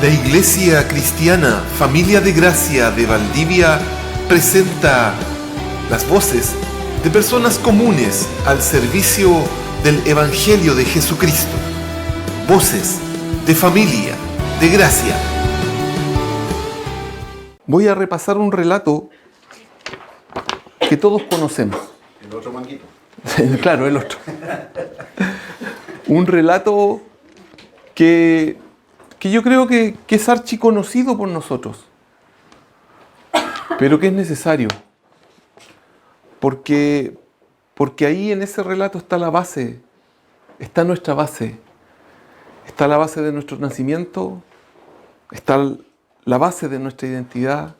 La Iglesia Cristiana Familia de Gracia de Valdivia presenta las voces de personas comunes al servicio del Evangelio de Jesucristo. Voces de Familia de Gracia. Voy a repasar un relato que todos conocemos. El otro manguito. Claro, el otro. Un relato que yo creo que es archiconocido por nosotros, pero que es necesario, porque ahí en ese relato está la base, está nuestra base, está la base de nuestro nacimiento, está la base de nuestra identidad,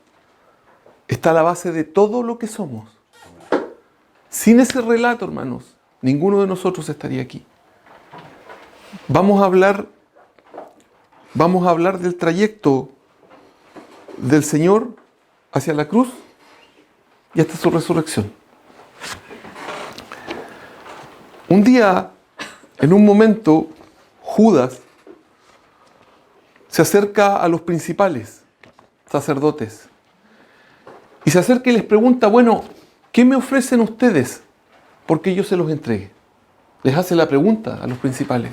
está la base de todo lo que somos. Sin ese relato, hermanos, ninguno de nosotros estaría aquí. Vamos a hablar del trayecto del Señor hacia la cruz y hasta su resurrección. Un día, en un momento, Judas se acerca a los principales sacerdotes y se acerca y les pregunta, bueno, ¿qué me ofrecen ustedes porque yo se los entregue? Les hace la pregunta a los principales.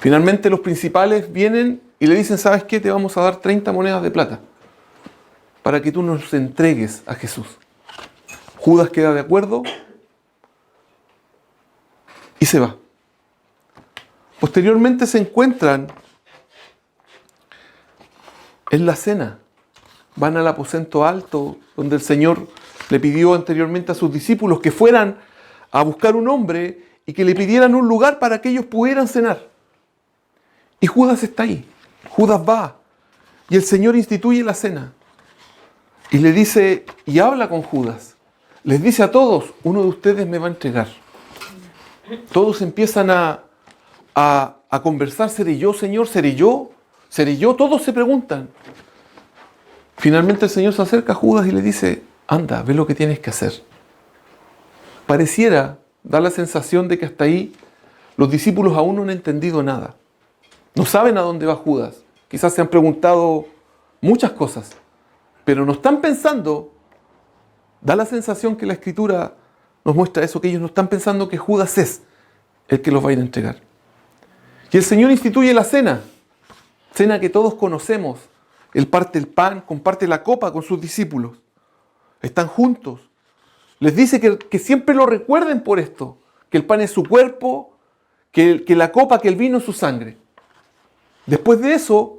Finalmente los principales vienen y le dicen, ¿sabes qué? Te vamos a dar 30 monedas de plata para que tú nos entregues a Jesús. Judas queda de acuerdo y se va. Posteriormente se encuentran en la cena. Van al aposento alto donde el Señor le pidió anteriormente a sus discípulos que fueran a buscar un hombre y que le pidieran un lugar para que ellos pudieran cenar. Y Judas está ahí. Judas va. Y el Señor instituye la cena. Y le dice, y habla con Judas. Les dice a todos, uno de ustedes me va a entregar. Todos empiezan a conversar, ¿seré yo, Señor? ¿Seré yo? ¿Seré yo? Todos se preguntan. Finalmente el Señor se acerca a Judas y le dice, anda, ve lo que tienes que hacer. Pareciera, da la sensación de que hasta ahí los discípulos aún no han entendido nada. No saben a dónde va Judas. Quizás se han preguntado muchas cosas, pero no están pensando. Da la sensación que la Escritura nos muestra eso, que ellos no están pensando que Judas es el que los va a ir a entregar. Y el Señor instituye la cena que todos conocemos. Él parte el pan, comparte la copa con sus discípulos. Están juntos. Les dice que siempre lo recuerden por esto, que el pan es su cuerpo, que la copa, que el vino es su sangre. Después de eso,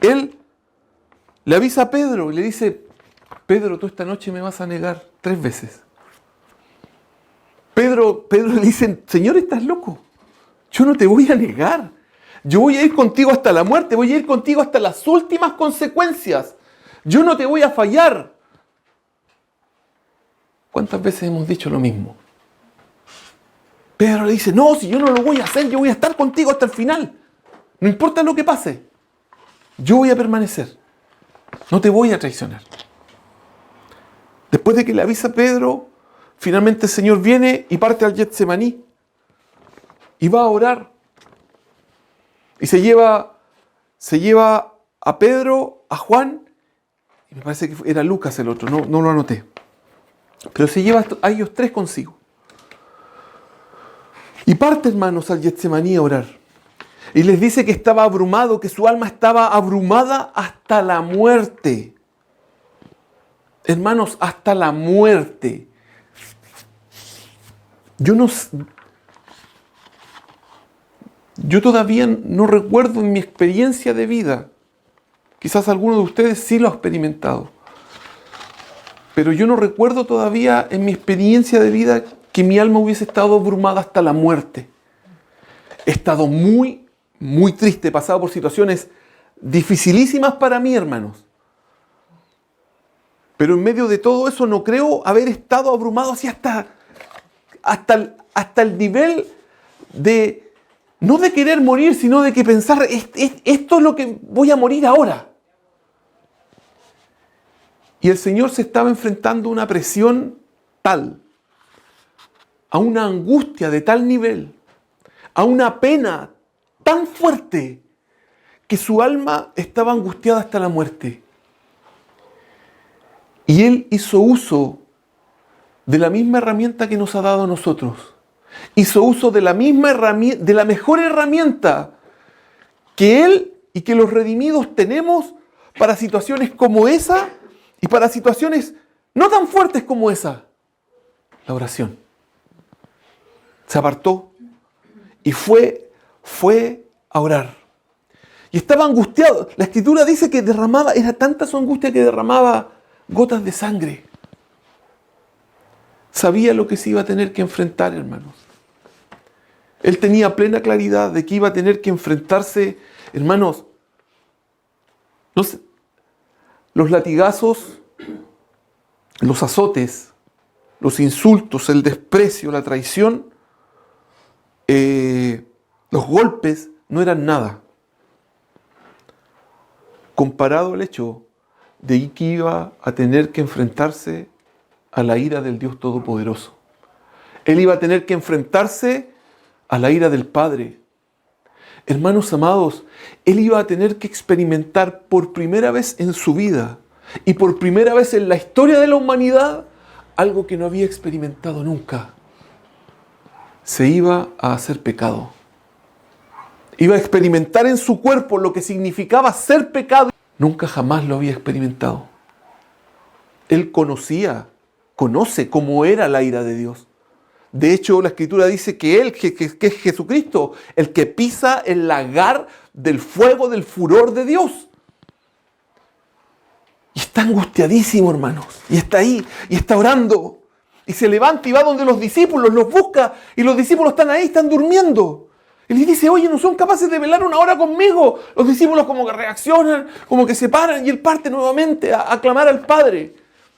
Él le avisa a Pedro y le dice, Pedro, tú esta noche me vas a negar 3 veces. Pedro le dice, Señor, estás loco. Yo no te voy a negar. Yo voy a ir contigo hasta la muerte, voy a ir contigo hasta las últimas consecuencias. Yo no te voy a fallar. ¿Cuántas veces hemos dicho lo mismo? Pedro le dice, no, si yo no lo voy a hacer, yo voy a estar contigo hasta el final. No importa lo que pase, yo voy a permanecer. No te voy a traicionar. Después de que le avisa a Pedro, finalmente el Señor viene y parte al Getsemaní. Y va a orar. Y se lleva a Pedro, a Juan, y me parece que era Lucas el otro, no lo anoté. Pero se lleva a ellos 3 consigo. Y parte, hermanos, al Getsemaní a orar. Y les dice que estaba abrumado, que su alma estaba abrumada hasta la muerte. Hermanos, hasta la muerte. Yo todavía no recuerdo en mi experiencia de vida, quizás alguno de ustedes sí lo ha experimentado, pero yo no recuerdo todavía en mi experiencia de vida que mi alma hubiese estado abrumada hasta la muerte. He estado muy triste, he pasado por situaciones dificilísimas para mí, hermanos. Pero en medio de todo eso no creo haber estado abrumado así hasta el nivel de, no de querer morir, sino de que pensar, esto es lo que voy a morir ahora. Y el Señor se estaba enfrentando a una presión tal, a una angustia de tal nivel, a una pena tan fuerte, que su alma estaba angustiada hasta la muerte. Y él hizo uso de la misma herramienta que nos ha dado a nosotros. Hizo uso de la misma herramienta, de la mejor herramienta que él y que los redimidos tenemos para situaciones como esa y para situaciones no tan fuertes como esa. La oración. Se apartó y fue a orar. Y estaba angustiado. La Escritura dice que era tanta su angustia que derramaba gotas de sangre. Sabía lo que se iba a tener que enfrentar, hermanos. Él tenía plena claridad de que iba a tener que enfrentarse, hermanos, no sé, los latigazos, los azotes, los insultos, el desprecio, la traición, los golpes no eran nada comparado al hecho de que iba a tener que enfrentarse a la ira del Dios Todopoderoso. Él iba a tener que enfrentarse a la ira del Padre. Hermanos amados, él iba a tener que experimentar por primera vez en su vida y por primera vez en la historia de la humanidad algo que no había experimentado nunca. Se iba a hacer pecado. Iba a experimentar en su cuerpo lo que significaba ser pecado. Nunca jamás lo había experimentado. Él conoce cómo era la ira de Dios. De hecho, la Escritura dice que Él, que es Jesucristo, el que pisa el lagar del fuego, del furor de Dios. Y está angustiadísimo, hermanos. Y está ahí, y está orando. Y se levanta y va donde los discípulos, los busca. Y los discípulos están ahí, están durmiendo. Y les dice, oye, ¿no son capaces de velar una hora conmigo? Los discípulos como que reaccionan, como que se paran. Y Él parte nuevamente a clamar al Padre.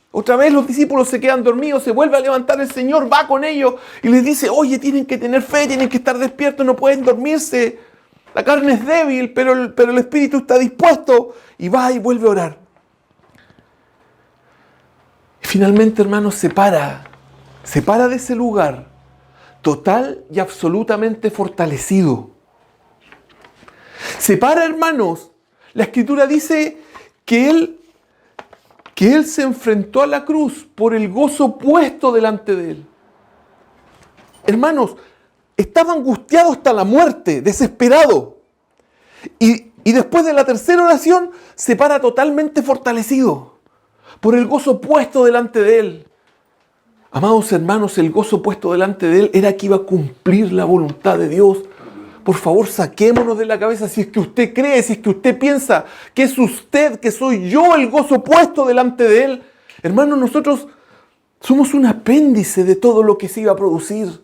Otra vez los discípulos se quedan dormidos, se vuelve a levantar el Señor, va con ellos y les dice, oye, tienen que tener fe, tienen que estar despiertos, no pueden dormirse. La carne es débil, pero el espíritu está dispuesto. Y va y vuelve a orar. Y finalmente, hermanos, se para de ese lugar total y absolutamente fortalecido. Se para, hermanos. La Escritura dice que Él se enfrentó a la cruz por el gozo puesto delante de Él. Hermanos, estaba angustiado hasta la muerte, desesperado. Y después de la tercera oración, se para totalmente fortalecido por el gozo puesto delante de Él. Amados hermanos, el gozo puesto delante de Él era que iba a cumplir la voluntad de Dios. Por favor, saquémonos de la cabeza si es que usted cree, si es que usted piensa que es usted, que soy yo el gozo puesto delante de Él. Hermanos, nosotros somos un apéndice de todo lo que se iba a producir,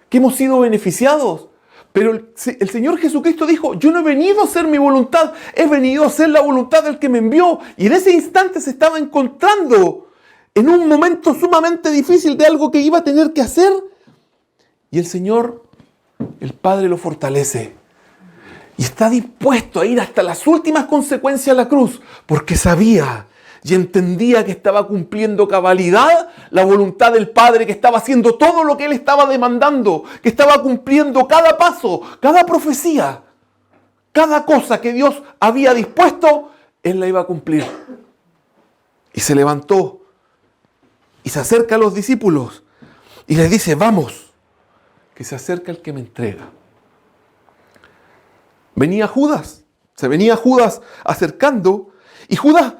que hemos sido beneficiados. Pero el Señor Jesucristo dijo, yo no he venido a hacer mi voluntad, he venido a hacer la voluntad del que me envió. Y en ese instante se estaba encontrando en un momento sumamente difícil de algo que iba a tener que hacer. Y el Señor, el Padre, lo fortalece. Y está dispuesto a ir hasta las últimas consecuencias a la cruz, porque sabía y entendía que estaba cumpliendo cabalidad la voluntad del Padre, que estaba haciendo todo lo que Él estaba demandando, que estaba cumpliendo cada paso, cada profecía, cada cosa que Dios había dispuesto, Él la iba a cumplir. Y se levantó y se acerca a los discípulos y les dice, vamos, que se acerca el que me entrega. Venía Judas, se venía Judas acercando y Judas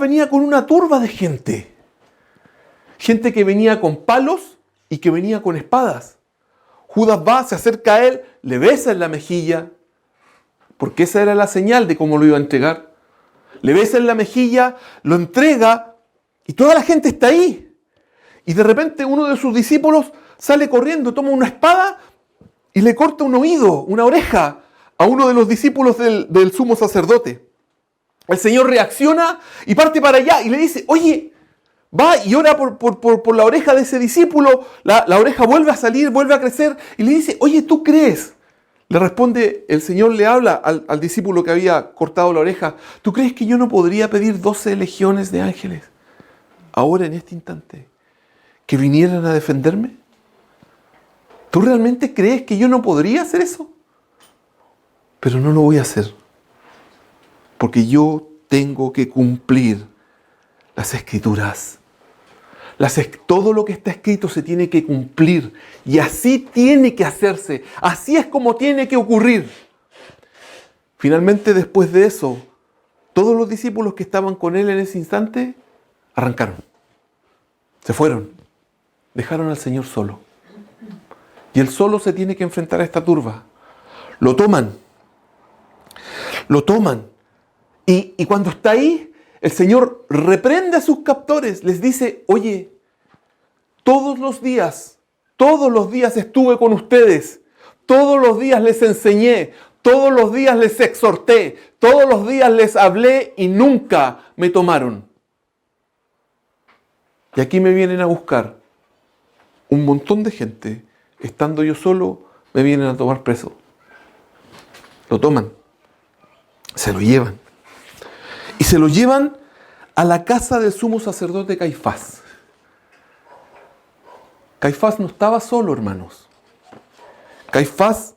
venía con una turba de gente. Gente que venía con palos y que venía con espadas. Judas va, se acerca a él, le besa en la mejilla, porque esa era la señal de cómo lo iba a entregar. Le besa en la mejilla, lo entrega y toda la gente está ahí. Y de repente uno de sus discípulos sale corriendo, toma una espada y le corta un oído, una oreja, a uno de los discípulos del sumo sacerdote. El Señor reacciona y parte para allá y le dice, oye, va y ora por la oreja de ese discípulo. La oreja vuelve a salir, vuelve a crecer y le dice, oye, ¿tú crees? Le responde, el Señor le habla al discípulo que había cortado la oreja. ¿Tú crees que yo no podría pedir 12 legiones de ángeles ahora en este instante que vinieran a defenderme? ¿Tú realmente crees que yo no podría hacer eso? Pero no lo voy a hacer. porque yo tengo que cumplir las Escrituras. Todo lo que está escrito se tiene que cumplir y así tiene que hacerse, así es como tiene que ocurrir. Finalmente, después de eso, todos los discípulos que estaban con él en ese instante arrancaron, se fueron, dejaron al Señor solo. Y él solo se tiene que enfrentar a esta turba. Lo toman. Y cuando está ahí, el Señor reprende a sus captores, les dice, oye, todos los días estuve con ustedes, todos los días les enseñé, todos los días les exhorté, todos los días les hablé y nunca me tomaron. Y aquí me vienen a buscar un montón de gente, estando yo solo, me vienen a tomar preso. Lo toman, se lo llevan. Y se lo llevan a la casa del sumo sacerdote Caifás. Caifás no estaba solo, hermanos. Caifás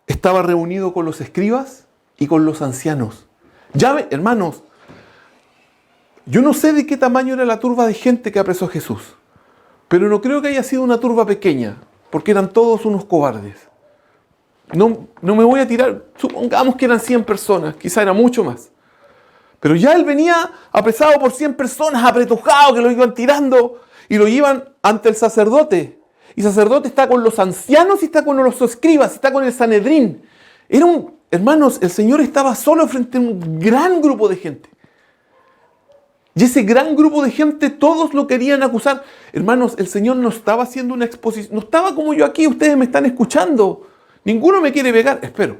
estaba reunido con los escribas y con los ancianos. Hermanos, yo no sé de qué tamaño era la turba de gente que apresó a Jesús, pero no creo que haya sido una turba pequeña, porque eran todos unos cobardes. No me voy a tirar, supongamos que eran 100 personas, quizá era mucho más. Pero ya él venía apresado por 100 personas, apretujado, que lo iban tirando y lo llevan ante el sacerdote. Y el sacerdote está con los ancianos y está con los escribas, está con el Sanedrín. Hermanos, el Señor estaba solo frente a un gran grupo de gente. Y ese gran grupo de gente, todos lo querían acusar. Hermanos, el Señor no estaba haciendo una exposición, no estaba como yo aquí, ustedes me están escuchando. Ninguno me quiere pegar, espero.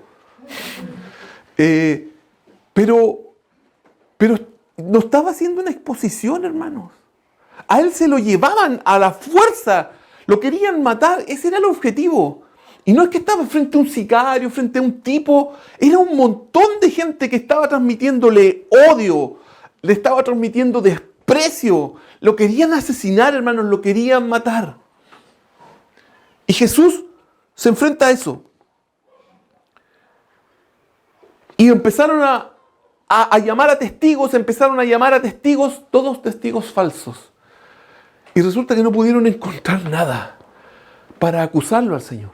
Pero no estaba haciendo una exposición, hermanos. A él se lo llevaban a la fuerza, lo querían matar, ese era el objetivo. Y no es que estaba frente a un sicario, frente a un tipo, era un montón de gente que estaba transmitiéndole odio, le estaba transmitiendo desprecio, lo querían asesinar, hermanos, lo querían matar. Y Jesús se enfrenta a eso. Y empezaron a llamar a testigos, todos testigos falsos. Y resulta que no pudieron encontrar nada para acusarlo al Señor.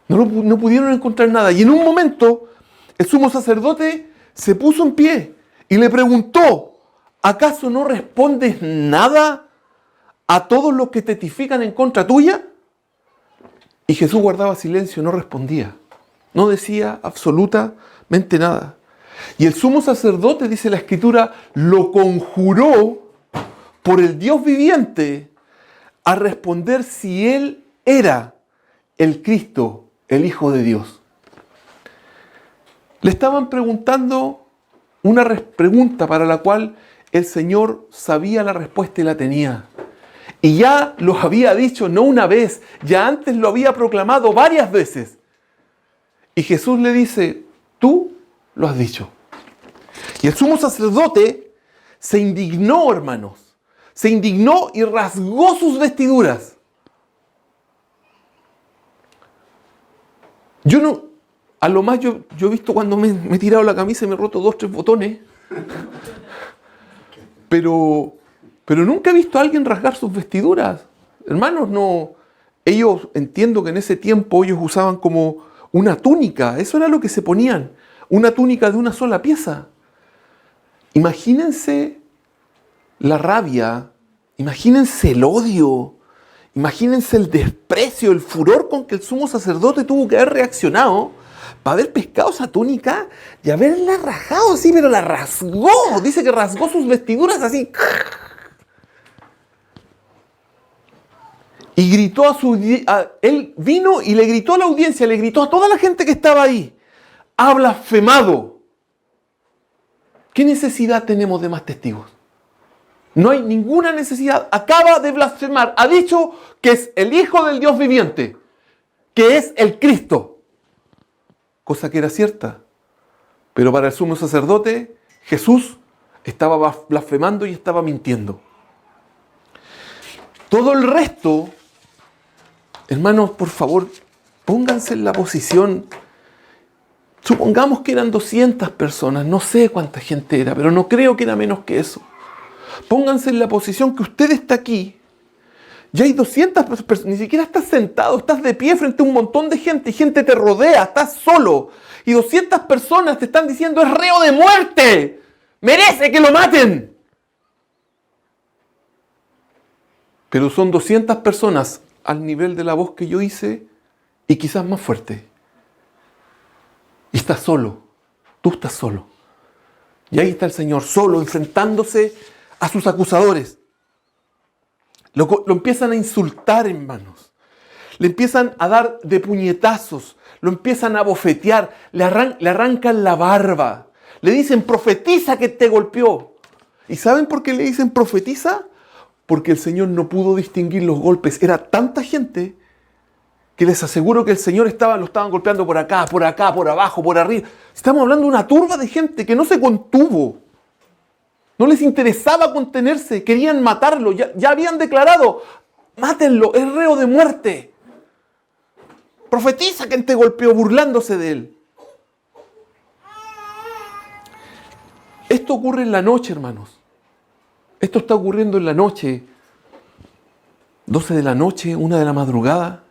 No pudieron encontrar nada. Y en un momento, el sumo sacerdote se puso en pie y le preguntó, ¿acaso no respondes nada a todos los que testifican en contra tuya? Y Jesús guardaba silencio, no respondía. No decía absolutamente nada. Y el sumo sacerdote, dice la Escritura, lo conjuró por el Dios viviente a responder si él era el Cristo, el Hijo de Dios. Le estaban preguntando una pregunta para la cual el Señor sabía la respuesta y la tenía. Y ya lo había dicho no una vez, ya antes lo había proclamado varias veces. Y Jesús le dice, tú lo has dicho. Y el sumo sacerdote se indignó, hermanos. Se indignó y rasgó sus vestiduras. A lo más yo he visto cuando me he tirado la camisa y me he roto 2 o 3 botones. Pero nunca he visto a alguien rasgar sus vestiduras. Hermanos, no. Ellos, entiendo que en ese tiempo ellos usaban como una túnica. Eso era lo que se ponían. Una túnica de una sola pieza. Imagínense la rabia, imagínense el odio, imagínense el desprecio, el furor con que el sumo sacerdote tuvo que haber reaccionado para haber pescado esa túnica y haberla rajado así, pero la rasgó. Dice que rasgó sus vestiduras así. Y gritó él vino y le gritó a la audiencia, le gritó a toda la gente que estaba ahí: ha blasfemado. ¿Qué necesidad tenemos de más testigos? No hay ninguna necesidad. Acaba de blasfemar. Ha dicho que es el Hijo del Dios viviente, que es el Cristo. Cosa que era cierta. Pero para el sumo sacerdote, Jesús estaba blasfemando y estaba mintiendo. Todo el resto, hermanos, por favor, pónganse en la posición Supongamos que eran 200 personas, no sé cuánta gente era, pero no creo que era menos que eso. Pónganse en la posición que usted está aquí. Ya hay 200 personas, ni siquiera estás sentado, estás de pie frente a un montón de gente y gente te rodea, estás solo. Y 200 personas te están diciendo, es reo de muerte, merece que lo maten. Pero son 200 personas al nivel de la voz que yo hice y quizás más fuerte. Y estás solo, tú estás solo. Y ahí está el Señor solo, enfrentándose a sus acusadores. Lo empiezan a insultar, hermanos. Le empiezan a dar de puñetazos, lo empiezan a bofetear, le arrancan la barba. Le dicen, profetiza que te golpeó. ¿Y saben por qué le dicen profetiza? Porque el Señor no pudo distinguir los golpes. Era tanta gente que les aseguro que el Señor lo estaban golpeando por acá, por abajo, por arriba. Estamos hablando de una turba de gente que no se contuvo. No les interesaba contenerse, querían matarlo. Ya habían declarado, mátenlo, es reo de muerte. Profetiza quien te golpeó, burlándose de él. Esto ocurre en la noche, hermanos. Esto está ocurriendo en la noche. 12 de la noche, 1 de la madrugada.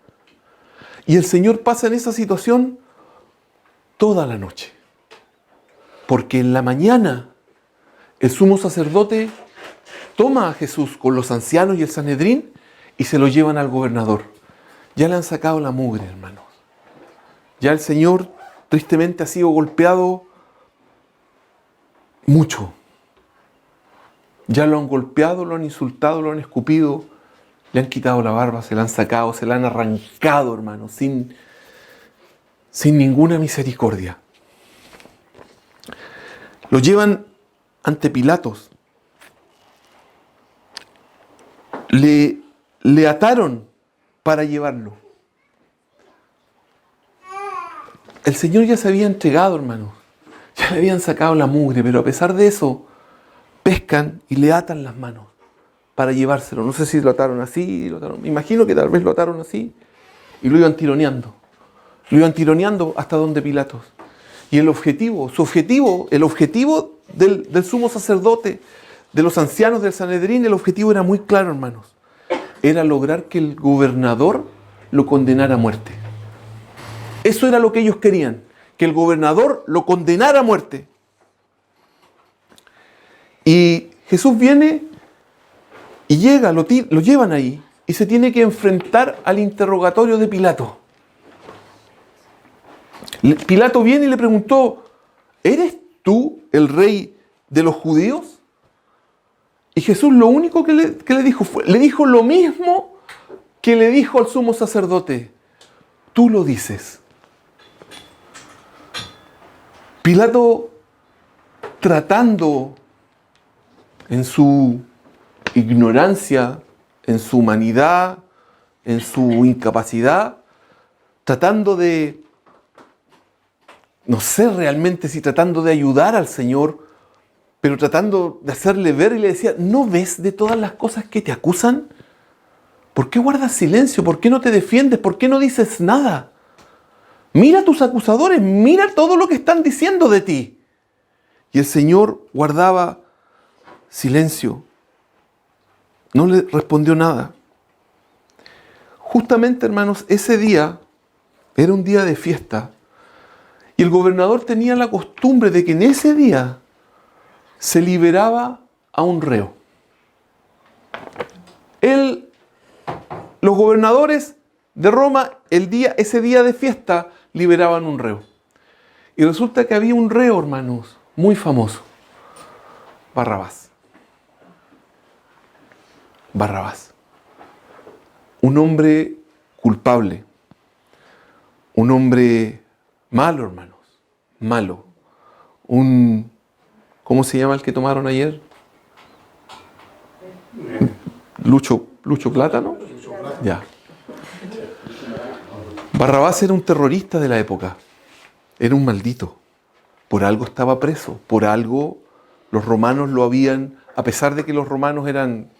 Y el Señor pasa en esa situación toda la noche. Porque en la mañana el sumo sacerdote toma a Jesús con los ancianos y el Sanedrín y se lo llevan al gobernador. Ya le han sacado la mugre, hermanos. Ya el Señor tristemente ha sido golpeado mucho. Ya lo han golpeado, lo han insultado, lo han escupido, le han quitado la barba, se la han sacado, se la han arrancado, hermanos, sin ninguna misericordia. Lo llevan ante Pilatos. Le ataron para llevarlo. El Señor ya se había entregado, hermanos. Ya le habían sacado la mugre, pero a pesar de eso, pescan y le atan las manos para llevárselo. No sé si lo ataron así, me imagino que tal vez lo ataron así y lo iban tironeando. Lo iban tironeando hasta donde Pilatos. Y el objetivo del sumo sacerdote, de los ancianos del Sanedrín, el objetivo era muy claro, hermanos. Era lograr que el gobernador lo condenara a muerte. Eso era lo que ellos querían, que el gobernador lo condenara a muerte. Y Jesús viene y llega, lo llevan ahí y se tiene que enfrentar al interrogatorio de Pilato. Pilato viene y le preguntó, ¿eres tú el rey de los judíos? Y Jesús lo único que le dijo le dijo lo mismo que le dijo al sumo sacerdote. Tú lo dices. Pilato, tratando en su ignorancia, en su humanidad, en su incapacidad, tratando de, no sé realmente si tratando de ayudar al Señor, pero tratando de hacerle ver, y le decía, ¿no ves de todas las cosas que te acusan? ¿Por qué guardas silencio? ¿Por qué no te defiendes? ¿Por qué no dices nada? Mira a tus acusadores, mira todo lo que están diciendo de ti. Y el Señor guardaba silencio. No le respondió nada. Justamente, hermanos, ese día era un día de fiesta. Y el gobernador tenía la costumbre de que en ese día se liberaba a un reo. Los gobernadores de Roma, ese día de fiesta, liberaban un reo. Y resulta que había un reo, hermanos, muy famoso. Barrabás. Un hombre culpable. Un hombre malo, hermanos. Malo. ¿Cómo se llama el que tomaron ayer? Lucho Plátano. Ya. Barrabás era un terrorista de la época. Era un maldito. Por algo estaba preso. Por algo los romanos lo habían, a pesar de que los romanos eran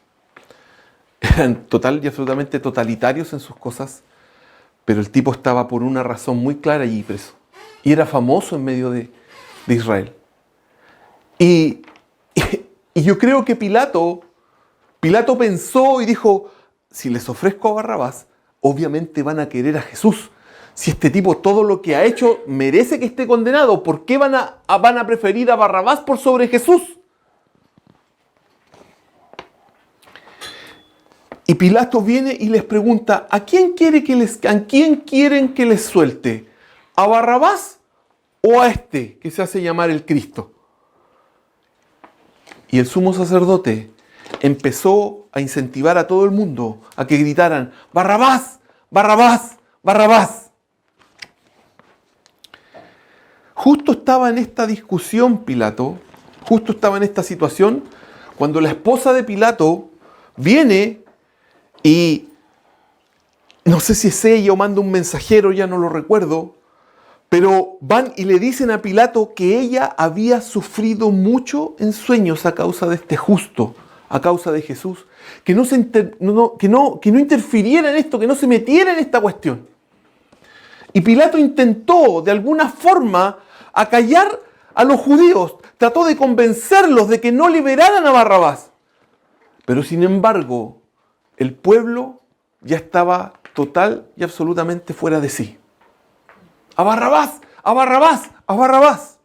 total y absolutamente totalitarios en sus cosas, pero el tipo estaba por una razón muy clara allí preso. y era famoso en medio de Israel. Y yo creo que Pilato pensó y dijo, si les ofrezco a Barrabás, obviamente van a querer a Jesús. Si este tipo todo lo que ha hecho merece que esté condenado, ¿por qué van a preferir a Barrabás por sobre Jesús? Y Pilato viene y les pregunta, ¿a quién quieren que les suelte? ¿A Barrabás o a este que se hace llamar el Cristo? Y el sumo sacerdote empezó a incentivar a todo el mundo a que gritaran, ¡Barrabás! ¡Barrabás! ¡Barrabás! Justo estaba en esta discusión Pilato, justo estaba en esta situación, cuando la esposa de Pilato viene y no sé si es ella o manda un mensajero, ya no lo recuerdo, pero van y le dicen a Pilato que ella había sufrido mucho en sueños a causa de este justo, a causa de Jesús, que no interfiriera en esto, que no se metiera en esta cuestión. Y Pilato intentó de alguna forma acallar a los judíos, trató de convencerlos de que no liberaran a Barrabás. Pero sin embargo, el pueblo ya estaba total y absolutamente fuera de sí. ¡A Barrabás! ¡A Barrabás! ¡A Barrabás!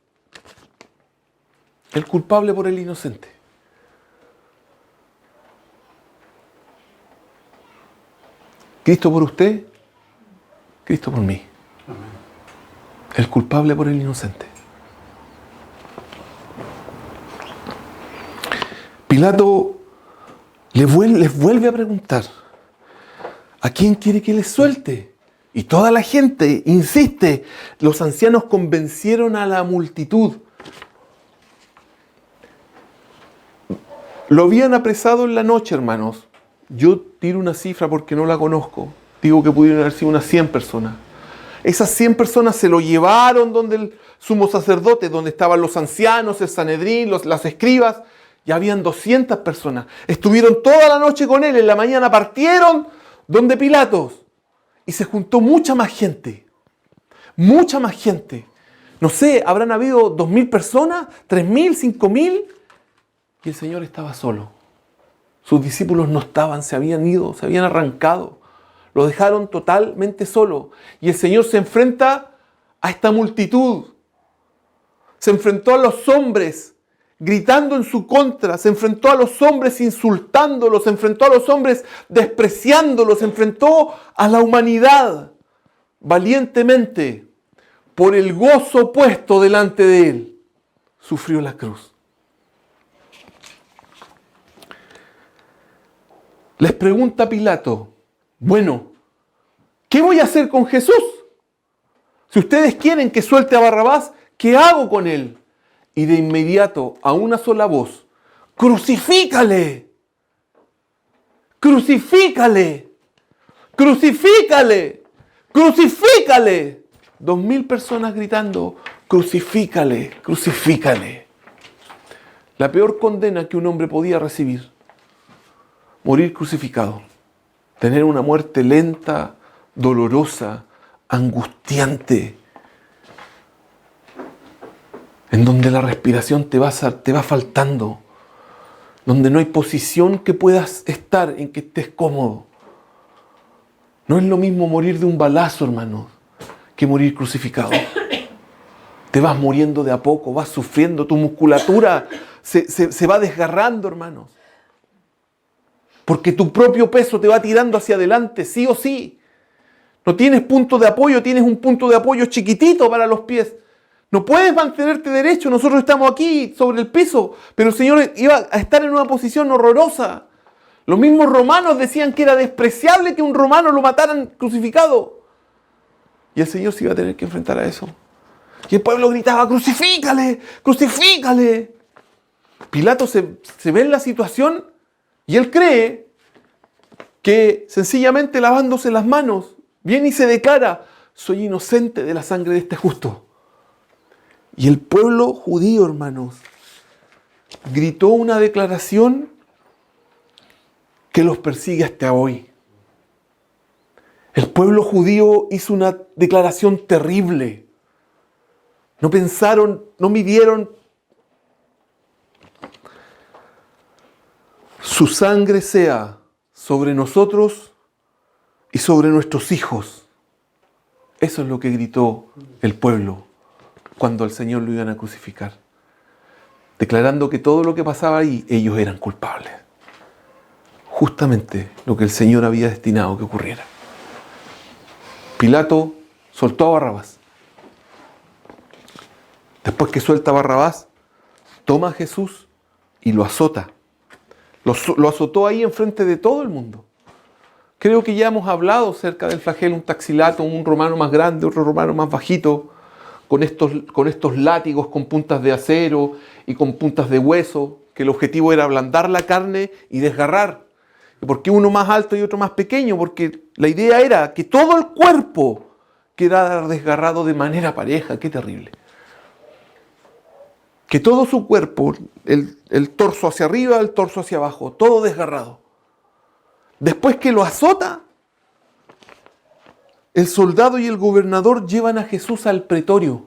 El culpable por el inocente. Cristo por usted, Cristo por mí. El culpable por el inocente. Pilato les vuelve a preguntar, ¿a quién quiere que les suelte? Y toda la gente insiste. Los ancianos convencieron a la multitud. Lo habían apresado en la noche, hermanos. Yo tiro una cifra porque no la conozco. Digo que pudieron haber sido unas 100 personas. Esas 100 personas se lo llevaron donde el sumo sacerdote, donde estaban los ancianos, el Sanedrín, las escribas. Ya habían 200 personas. Estuvieron toda la noche con él. En la mañana partieron donde Pilatos. Y se juntó mucha más gente. Mucha más gente. No sé, habrán habido 2.000 personas, 3.000, 5.000. Y el Señor estaba solo. Sus discípulos no estaban, se habían ido, se habían arrancado. Lo dejaron totalmente solo. Y el Señor se enfrenta a esta multitud. Se enfrentó a los hombres gritando en su contra. Se enfrentó a los hombres insultándolos. Se enfrentó a los hombres despreciándolos. Se enfrentó a la humanidad valientemente. Por el gozo puesto delante de él, sufrió la cruz. Les pregunta Pilato, bueno, ¿qué voy a hacer con Jesús? Si ustedes quieren que suelte a Barrabás, ¿qué hago con él? Y de inmediato, a una sola voz, ¡crucifícale! ¡Crucifícale! ¡Crucifícale! ¡Crucifícale! 2.000 personas gritando, ¡crucifícale! ¡Crucifícale! La peor condena que un hombre podía recibir. Morir crucificado. Tener una muerte lenta, dolorosa, angustiante. En donde la respiración te va faltando. Donde no hay posición que puedas estar en que estés cómodo. No es lo mismo morir de un balazo, hermanos, que morir crucificado. Te vas muriendo de a poco, vas sufriendo, tu musculatura se va desgarrando, hermanos. Porque tu propio peso te va tirando hacia adelante, sí o sí. No tienes punto de apoyo, tienes un punto de apoyo chiquitito para los pies. No puedes mantenerte derecho, nosotros estamos aquí sobre el piso, pero el Señor iba a estar en una posición horrorosa. Los mismos romanos decían que era despreciable que un romano lo mataran crucificado. Y el Señor se iba a tener que enfrentar a eso. Y el pueblo gritaba, ¡crucifícale! ¡Crucifícale! Pilato se ve en la situación y él cree que sencillamente lavándose las manos, viene y se declara, soy inocente de la sangre de este justo. Y el pueblo judío, hermanos, gritó una declaración que los persigue hasta hoy. El pueblo judío hizo una declaración terrible. No pensaron, no midieron. Su sangre sea sobre nosotros y sobre nuestros hijos. Eso es lo que gritó el pueblo cuando al Señor lo iban a crucificar, declarando que todo lo que pasaba ahí, ellos eran culpables. Justamente lo que el Señor había destinado que ocurriera. Pilato soltó a Barrabás. Después que suelta a Barrabás, toma a Jesús y lo azota. Lo azotó ahí enfrente de todo el mundo. Creo que ya hemos hablado acerca del flagelo, un taxilato, un romano más grande, otro romano más bajito, con estos látigos con puntas de acero y con puntas de hueso, que el objetivo era ablandar la carne y desgarrar. ¿Por qué uno más alto y otro más pequeño? Porque la idea era que todo el cuerpo quedara desgarrado de manera pareja. ¡Qué terrible! Que todo su cuerpo, el torso hacia arriba, el torso hacia abajo, todo desgarrado. Después que lo azota, el soldado y el gobernador llevan a Jesús al pretorio,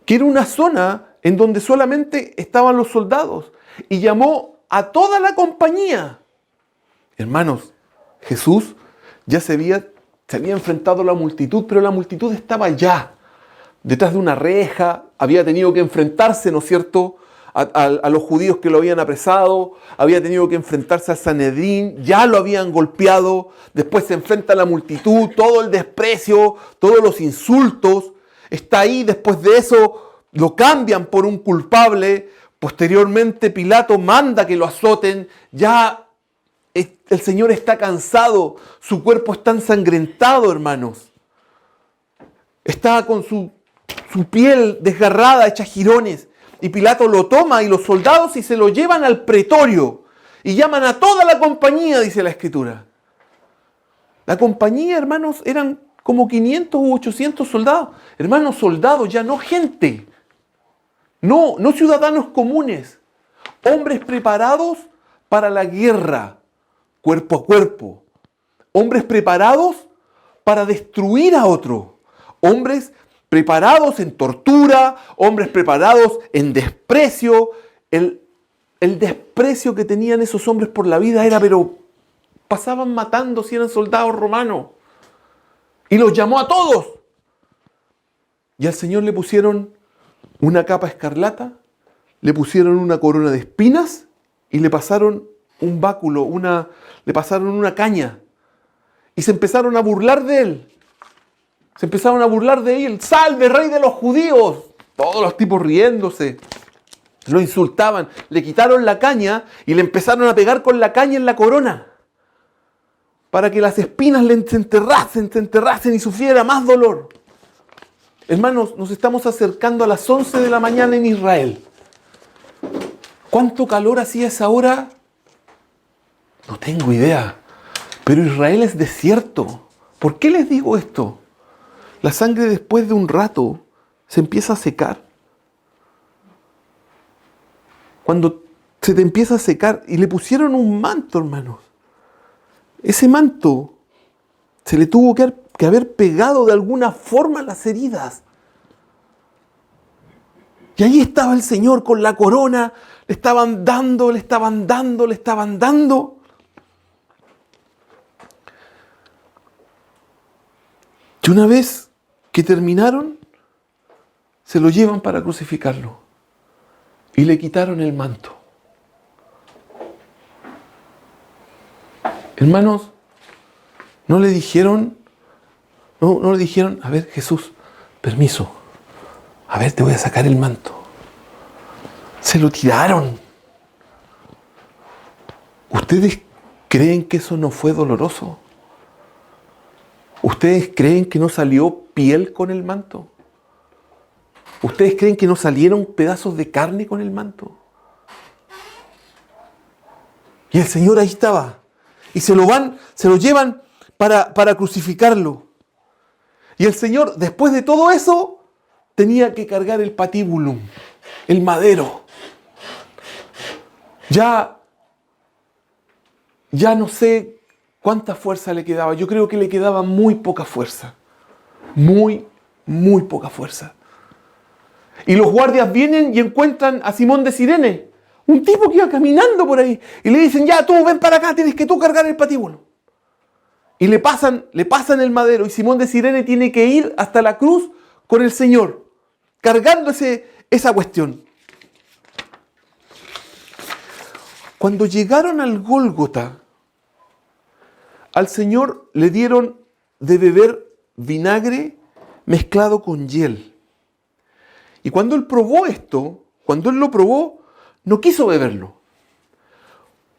que era una zona en donde solamente estaban los soldados, y llamó a toda la compañía. Hermanos, Jesús ya se había enfrentado a la multitud, pero la multitud estaba ya detrás de una reja, había tenido que enfrentarse, ¿no es cierto?, a los judíos que lo habían apresado, había tenido que enfrentarse al Sanedrín, ya lo habían golpeado, después se enfrenta a la multitud, todo el desprecio, todos los insultos, está ahí, después de eso lo cambian por un culpable, posteriormente Pilato manda que lo azoten, ya el Señor está cansado, su cuerpo está ensangrentado, hermanos, está con su piel desgarrada, hecha jirones. Y Pilato lo toma y los soldados y se lo llevan al pretorio. Y llaman a toda la compañía, dice la Escritura. La compañía, hermanos, eran como 500 u 800 soldados. Hermanos, soldados, ya no gente. No ciudadanos comunes. Hombres preparados para la guerra, cuerpo a cuerpo. Hombres preparados para destruir a otro. Hombres preparados en tortura, hombres preparados en desprecio. El desprecio que tenían esos hombres por la vida era, pero pasaban matando si eran soldados romanos. Y los llamó a todos. Y al Señor le pusieron una capa escarlata, le pusieron una corona de espinas y le pasaron un báculo, le pasaron una caña. Y se empezaron a burlar de él. Se empezaron a burlar de él. ¡Salve, rey de los judíos! Todos los tipos riéndose. Lo insultaban. Le quitaron la caña y le empezaron a pegar con la caña en la corona. Para que las espinas se enterrasen y sufriera más dolor. Hermanos, nos estamos acercando a las 11 de la mañana en Israel. ¿Cuánto calor hacía esa hora? No tengo idea. Pero Israel es desierto. ¿Por qué les digo esto? La sangre después de un rato se empieza a secar. Cuando se te empieza a secar y le pusieron un manto, hermanos. Ese manto se le tuvo que haber pegado de alguna forma a las heridas. Y ahí estaba el Señor con la corona, le estaban dando. Y una vez que terminaron, se lo llevan para crucificarlo. Y le quitaron el manto. Hermanos, no le dijeron, a ver, Jesús, permiso, a ver, te voy a sacar el manto. Se lo tiraron. ¿Ustedes creen que eso no fue doloroso? ¿Ustedes creen que no salió piel con el manto? ¿Ustedes creen que no salieron pedazos de carne con el manto? Y el Señor ahí estaba. Y se lo llevan para crucificarlo. Y el Señor, después de todo eso, tenía que cargar el patíbulum, el madero. Ya no sé cuánta fuerza le quedaba. Yo creo que le quedaba muy poca fuerza. Muy poca fuerza. Y los guardias vienen y encuentran a Simón de Cirene, un tipo que iba caminando por ahí. Y le dicen, ya tú ven para acá, tienes que tú cargar el patíbulo. Y le pasan el madero. Y Simón de Cirene tiene que ir hasta la cruz con el Señor, cargando esa cuestión. Cuando llegaron al Gólgota, al Señor le dieron de beber vinagre mezclado con hiel. Y cuando Él probó esto, cuando Él lo probó, no quiso beberlo.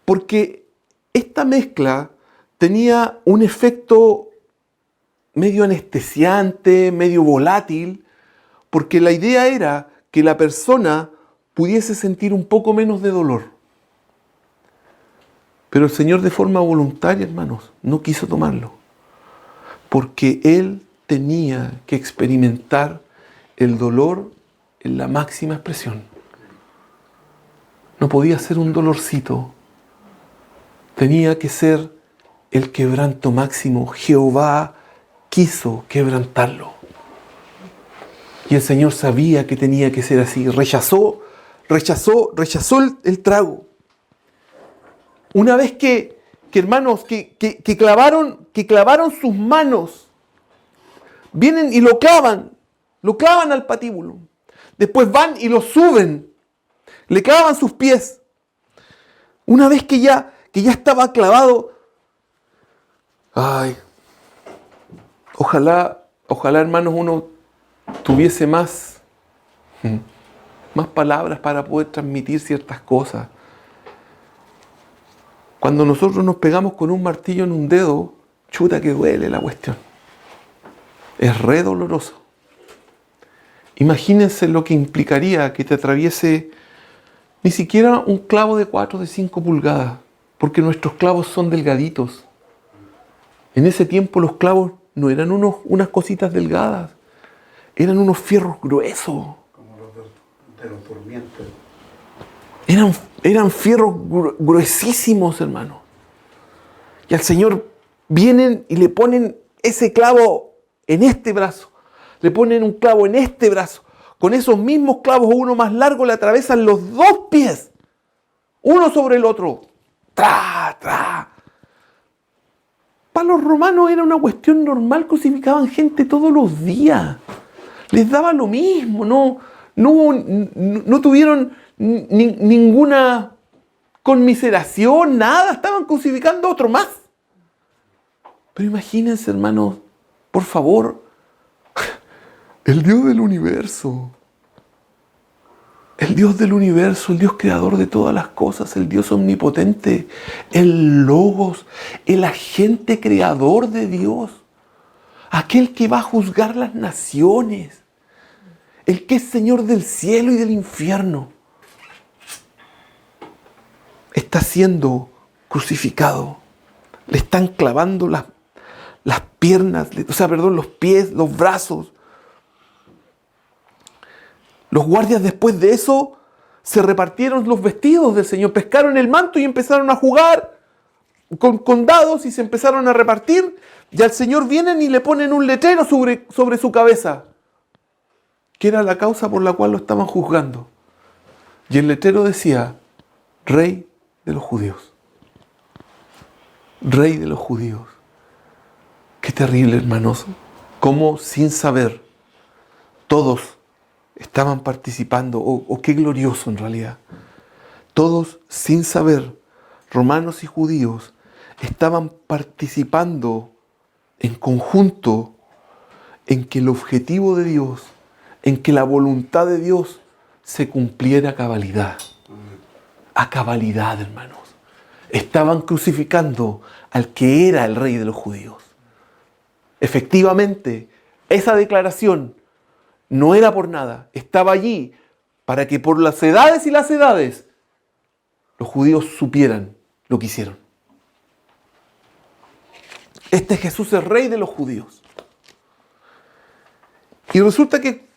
Porque esta mezcla tenía un efecto medio anestesiante, medio volátil, porque la idea era que la persona pudiese sentir un poco menos de dolor. Pero el Señor, de forma voluntaria, hermanos, no quiso tomarlo, porque Él tenía que experimentar el dolor en la máxima expresión. No podía ser un dolorcito, tenía que ser el quebranto máximo. Jehová quiso quebrantarlo. Y el Señor sabía que tenía que ser así. Rechazó el trago. Una vez que hermanos, que clavaron sus manos, vienen y lo clavan al patíbulo. Después van y lo suben, le clavan sus pies. Una vez que ya estaba clavado, ojalá hermanos uno tuviese más palabras para poder transmitir ciertas cosas. Cuando nosotros nos pegamos con un martillo en un dedo, chuta que duele la cuestión. Es re doloroso. Imagínense lo que implicaría que te atraviese ni siquiera un clavo de 4 de 5 pulgadas, porque nuestros clavos son delgaditos. En ese tiempo los clavos no eran unas cositas delgadas, eran unos fierros gruesos. Como los de los durmientes. Eran fierros gruesísimos, hermano. Y al Señor vienen y le ponen ese clavo en este brazo. Le ponen un clavo en este brazo. Con esos mismos clavos, uno más largo, le atravesan los 2 pies. Uno sobre el otro. Para los romanos era una cuestión normal. Crucificaban gente todos los días. Les daba lo mismo. No tuvieron ninguna conmiseración, nada. Estaban crucificando a otro más. Pero imagínense, hermanos, por favor, el Dios del universo, el Dios creador de todas las cosas, el Dios omnipotente, el Logos, el agente creador de Dios, aquel que va a juzgar las naciones, el que es Señor del cielo y del infierno, está siendo crucificado. Le están clavando las piernas, los pies, los brazos. Los guardias, después de eso, se repartieron los vestidos del Señor, pescaron el manto y empezaron a jugar con dados y se empezaron a repartir. Y al Señor vienen y le ponen un letrero sobre su cabeza, que era la causa por la cual lo estaban juzgando. Y el letrero decía: Rey de los judíos. Rey de los judíos. Qué terrible, hermanos. Cómo sin saber todos estaban participando, o qué glorioso en realidad. Todos sin saber, romanos y judíos, estaban participando en conjunto en que el objetivo de Dios, en que la voluntad de Dios se cumpliera a cabalidad. A cabalidad, hermanos. Estaban crucificando al que era el rey de los judíos. Efectivamente, esa declaración no era por nada. Estaba allí para que por las edades y las edades los judíos supieran lo que hicieron. Este Jesús es rey de los judíos. Y resulta que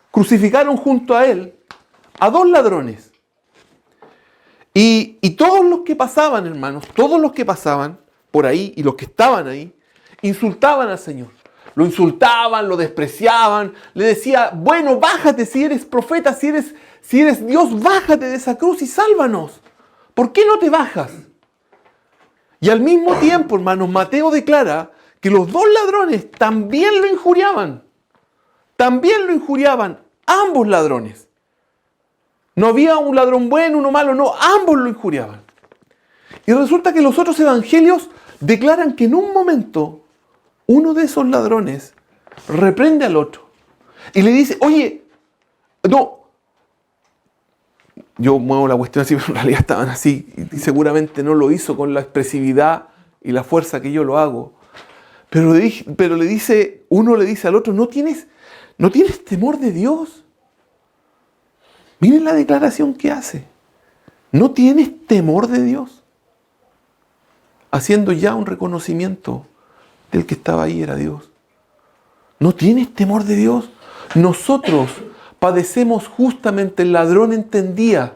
crucificaron junto a él a 2 ladrones. Y todos los que pasaban, hermanos, todos los que pasaban por ahí y los que estaban ahí, insultaban al Señor. lo insultaban, lo despreciaban. Le decía, bueno, bájate si eres profeta, si eres Dios, bájate de esa cruz y sálvanos. ¿Por qué no te bajas? Y al mismo tiempo, hermanos, Mateo declara que los dos ladrones también lo injuriaban. También lo injuriaban, ambos ladrones. No había un ladrón bueno, uno malo, no, ambos lo injuriaban. Y resulta que los otros evangelios declaran que en un momento uno de esos ladrones reprende al otro y le dice, oye, no, yo muevo la cuestión así, pero en realidad estaban así y seguramente no lo hizo con la expresividad y la fuerza que yo lo hago. Pero le dice, uno le dice al otro, ¿no tienes temor de Dios? Miren la declaración que hace. ¿No tienes temor de Dios? Haciendo ya un reconocimiento del que estaba ahí era Dios. ¿No tienes temor de Dios? Nosotros padecemos justamente, el ladrón entendía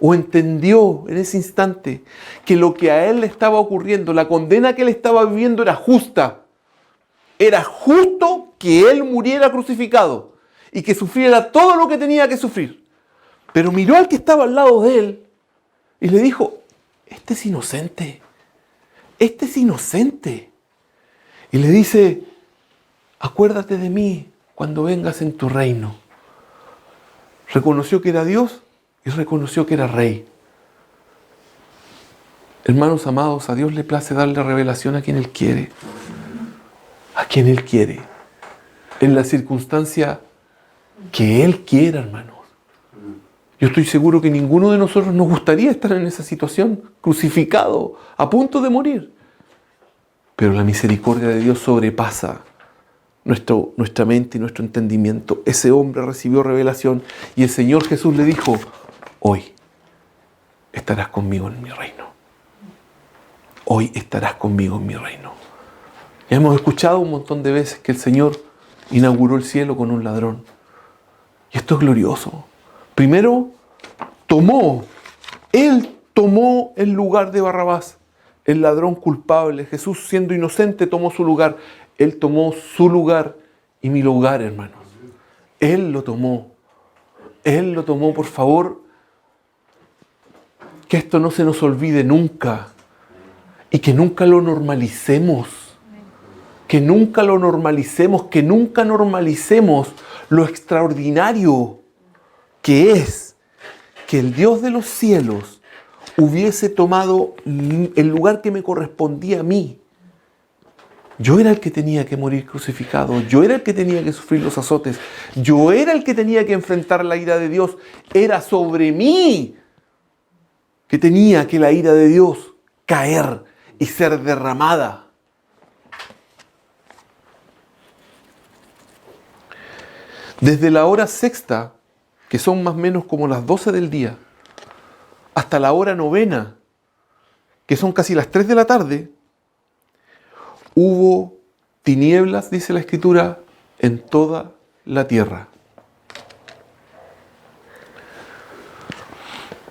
o entendió en ese instante que lo que a él le estaba ocurriendo, la condena que él estaba viviendo era justa. Era justo que él muriera crucificado y que sufriera todo lo que tenía que sufrir. Pero miró al que estaba al lado de él y le dijo, este es inocente. Este es inocente. Y le dice, acuérdate de mí cuando vengas en tu reino. Reconoció que era Dios y reconoció que era rey. Hermanos amados, a Dios le place darle revelación a quien Él quiere. A quien Él quiere. En la circunstancia que Él quiera, hermanos. Yo estoy seguro que ninguno de nosotros nos gustaría estar en esa situación, crucificado, a punto de morir. Pero la misericordia de Dios sobrepasa nuestra mente y nuestro entendimiento. Ese hombre recibió revelación y el Señor Jesús le dijo, hoy estarás conmigo en mi reino. Hoy estarás conmigo en mi reino. Ya hemos escuchado un montón de veces que el Señor inauguró el cielo con un ladrón. Y esto es glorioso. Primero, Él tomó el lugar de Barrabás, el ladrón culpable. Jesús, siendo inocente, tomó su lugar. Él tomó su lugar y mi lugar, hermanos. Él lo tomó. Él lo tomó, por favor. Que esto no se nos olvide nunca. Y que nunca lo normalicemos. Que nunca lo normalicemos. Que nunca normalicemos lo extraordinario que es que el Dios de los cielos hubiese tomado el lugar que me correspondía a mí. Yo era el que tenía que morir crucificado. Yo era el que tenía que sufrir los azotes. Yo era el que tenía que enfrentar la ira de Dios. Era sobre mí que tenía que la ira de Dios caer y ser derramada. Desde la hora sexta, que son más o menos como las 12 del día, hasta la hora novena, que son casi las 3 de la tarde, hubo tinieblas, dice la Escritura, en toda la tierra.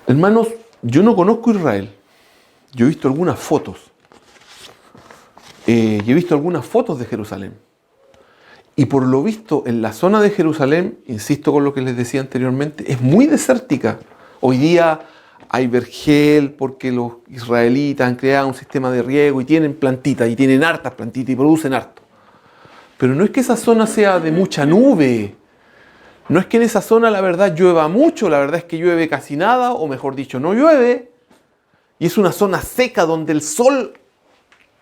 Hermanos, yo no conozco Israel. Yo he visto algunas fotos. He visto algunas fotos de Jerusalén. Y por lo visto, en la zona de Jerusalén, insisto con lo que les decía anteriormente, es muy desértica. Hoy día hay vergel porque los israelitas han creado un sistema de riego y tienen plantitas, y tienen hartas plantitas y producen harto. Pero no es que esa zona sea de mucha nube. No es que en esa zona la verdad llueva mucho, la verdad es que llueve casi nada, o mejor dicho, no llueve. Y es una zona seca donde el sol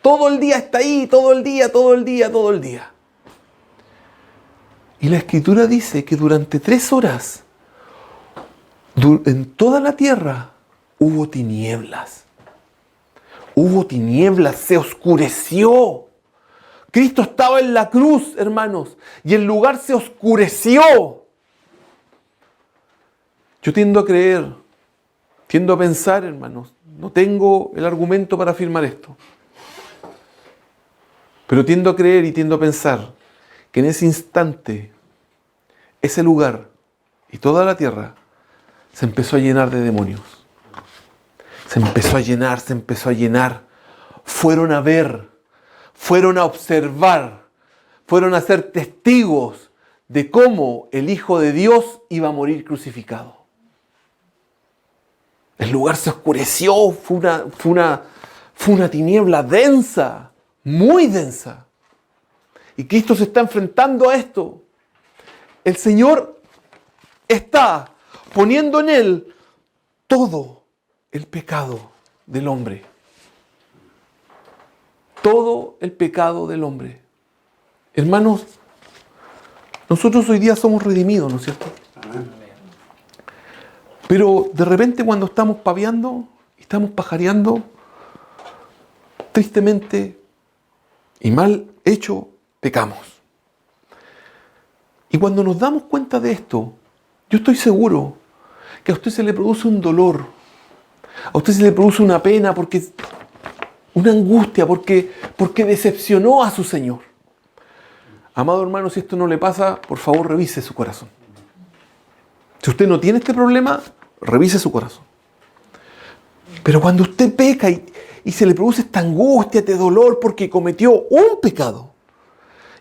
todo el día está ahí, todo el día, todo el día, todo el día. Y la Escritura dice que durante 3 horas, en toda la tierra, hubo tinieblas. Hubo tinieblas, se oscureció. Cristo estaba en la cruz, hermanos, y el lugar se oscureció. Yo tiendo a creer, tiendo a pensar, hermanos, no tengo el argumento para afirmar esto, pero tiendo a creer y tiendo a pensar que en ese instante, ese lugar y toda la tierra se empezó a llenar de demonios. Se empezó a llenar, se empezó a llenar. Fueron a ver, fueron a observar, fueron a ser testigos de cómo el Hijo de Dios iba a morir crucificado. El lugar se oscureció, fue una tiniebla densa, muy densa. Y Cristo se está enfrentando a esto. El Señor está poniendo en Él todo el pecado del hombre. Todo el pecado del hombre. Hermanos, nosotros hoy día somos redimidos, ¿no es cierto? Pero de repente cuando estamos paviando, estamos pajareando, tristemente y mal hecho, pecamos. Y cuando nos damos cuenta de esto, yo estoy seguro que a usted se le produce un dolor, a usted se le produce una pena, una angustia, porque decepcionó a su Señor. Amado hermano, si esto no le pasa, por favor revise su corazón. Si usted no tiene este problema, revise su corazón. Pero cuando usted peca y se le produce esta angustia, este dolor porque cometió un pecado,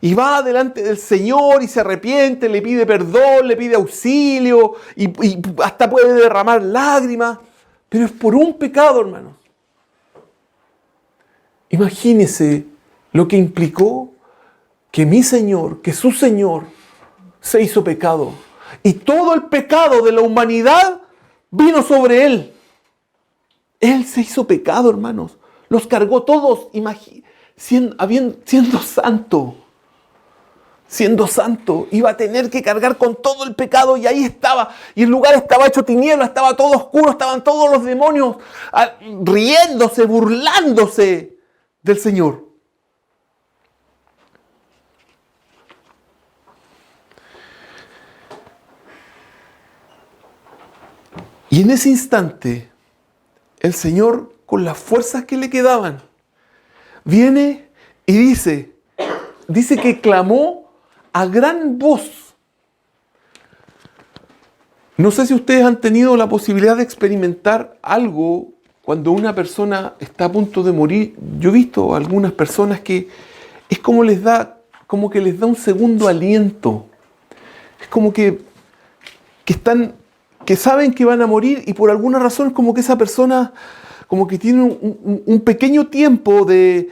y va delante del Señor y se arrepiente, le pide perdón, le pide auxilio y hasta puede derramar lágrimas, pero es por un pecado, hermanos. Imagínese lo que implicó que mi Señor, que su Señor, se hizo pecado. Y todo el pecado de la humanidad vino sobre Él. Él se hizo pecado, hermanos. Los cargó todos, siendo santo. Siendo santo, iba a tener que cargar con todo el pecado y ahí estaba. Y el lugar estaba hecho tiniebla, estaba todo oscuro, estaban todos los demonios riéndose, burlándose del Señor. Y en ese instante, el Señor, con las fuerzas que le quedaban, viene y dice que clamó a gran voz. No sé si ustedes han tenido la posibilidad de experimentar algo cuando una persona está a punto de morir. Yo he visto a algunas personas que es como que les da un segundo aliento. Es como que saben que van a morir y por alguna razón es como que esa persona como que tiene un pequeño tiempo de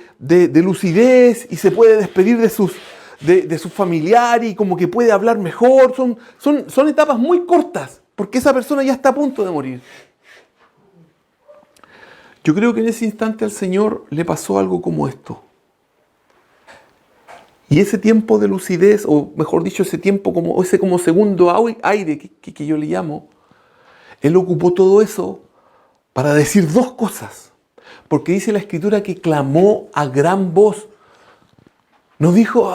lucidez y se puede despedir de sus familiares y como que puede hablar mejor. Son etapas muy cortas porque esa persona ya está a punto de morir. Yo creo que en ese instante al Señor le pasó algo como esto. Y ese tiempo de lucidez, o mejor dicho, ese tiempo como segundo aire que yo le llamo, Él ocupó todo eso para decir dos cosas. Porque dice la Escritura que clamó a gran voz. No dijo,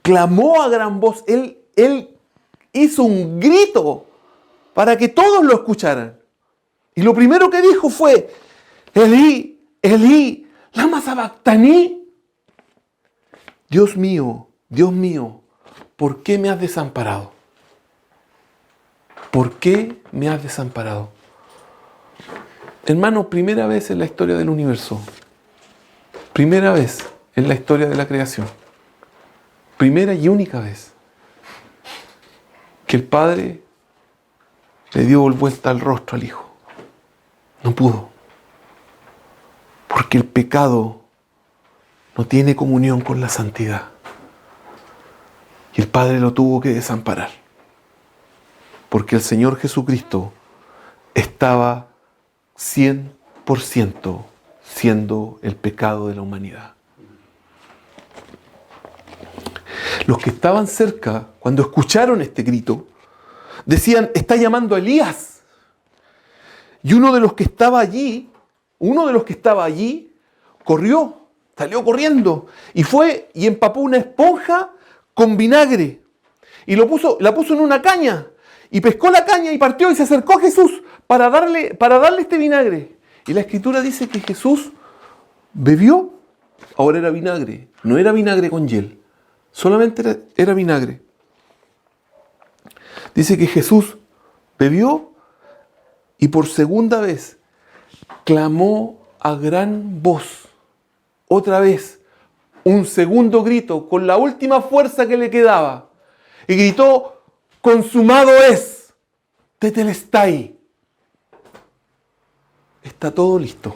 clamó a gran voz. Él hizo un grito para que todos lo escucharan. Y lo primero que dijo fue, Elí, Elí, lama sabactaní. Dios mío, ¿por qué me has desamparado? ¿Por qué me has desamparado? Hermano, primera vez en la historia del universo. Primera vez en la historia de la creación. Primera y única vez que el Padre le dio vuelta al rostro al Hijo. No pudo. Porque el pecado no tiene comunión con la santidad. Y el Padre lo tuvo que desamparar. Porque el Señor Jesucristo estaba 100% siendo el pecado de la humanidad. Los que estaban cerca, cuando escucharon este grito, decían, está llamando a Elías. Y uno de los que estaba allí, salió corriendo y fue y empapó una esponja con vinagre y la puso en una caña y pescó la caña y partió y se acercó a Jesús para darle este vinagre. Y la Escritura dice que Jesús bebió, ahora era vinagre, no era vinagre con hiel, solamente era vinagre. Dice que Jesús bebió y por segunda vez clamó a gran voz, otra vez, un segundo grito con la última fuerza que le quedaba y gritó: consumado es, tetelestai. Está todo listo.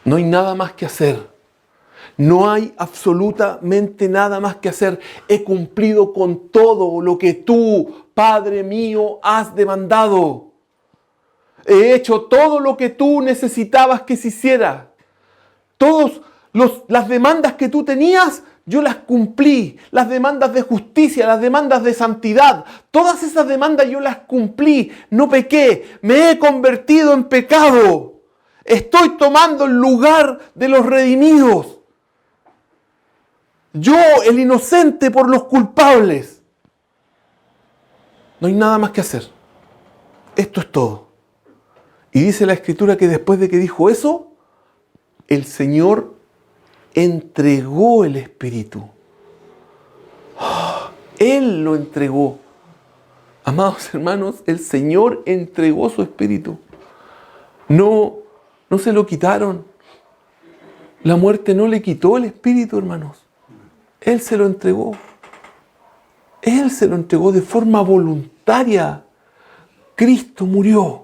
No hay nada más que hacer. No hay absolutamente nada más que hacer. He cumplido con todo lo que tú, Padre mío, has demandado. He hecho todo lo que tú necesitabas que se hiciera. Todas las demandas que tú tenías, yo las cumplí. Las demandas de justicia, las demandas de santidad, todas esas demandas yo las cumplí. No pequé, me he convertido en pecado. Estoy tomando el lugar de los redimidos. Yo, el inocente por los culpables. No hay nada más que hacer. Esto es todo. Y dice la Escritura que después de que dijo eso, el Señor entregó el Espíritu. Él lo entregó. Amados hermanos, el Señor entregó su Espíritu. No se lo quitaron. La muerte no le quitó el Espíritu, hermanos. Él se lo entregó. Él se lo entregó de forma voluntaria. Cristo murió.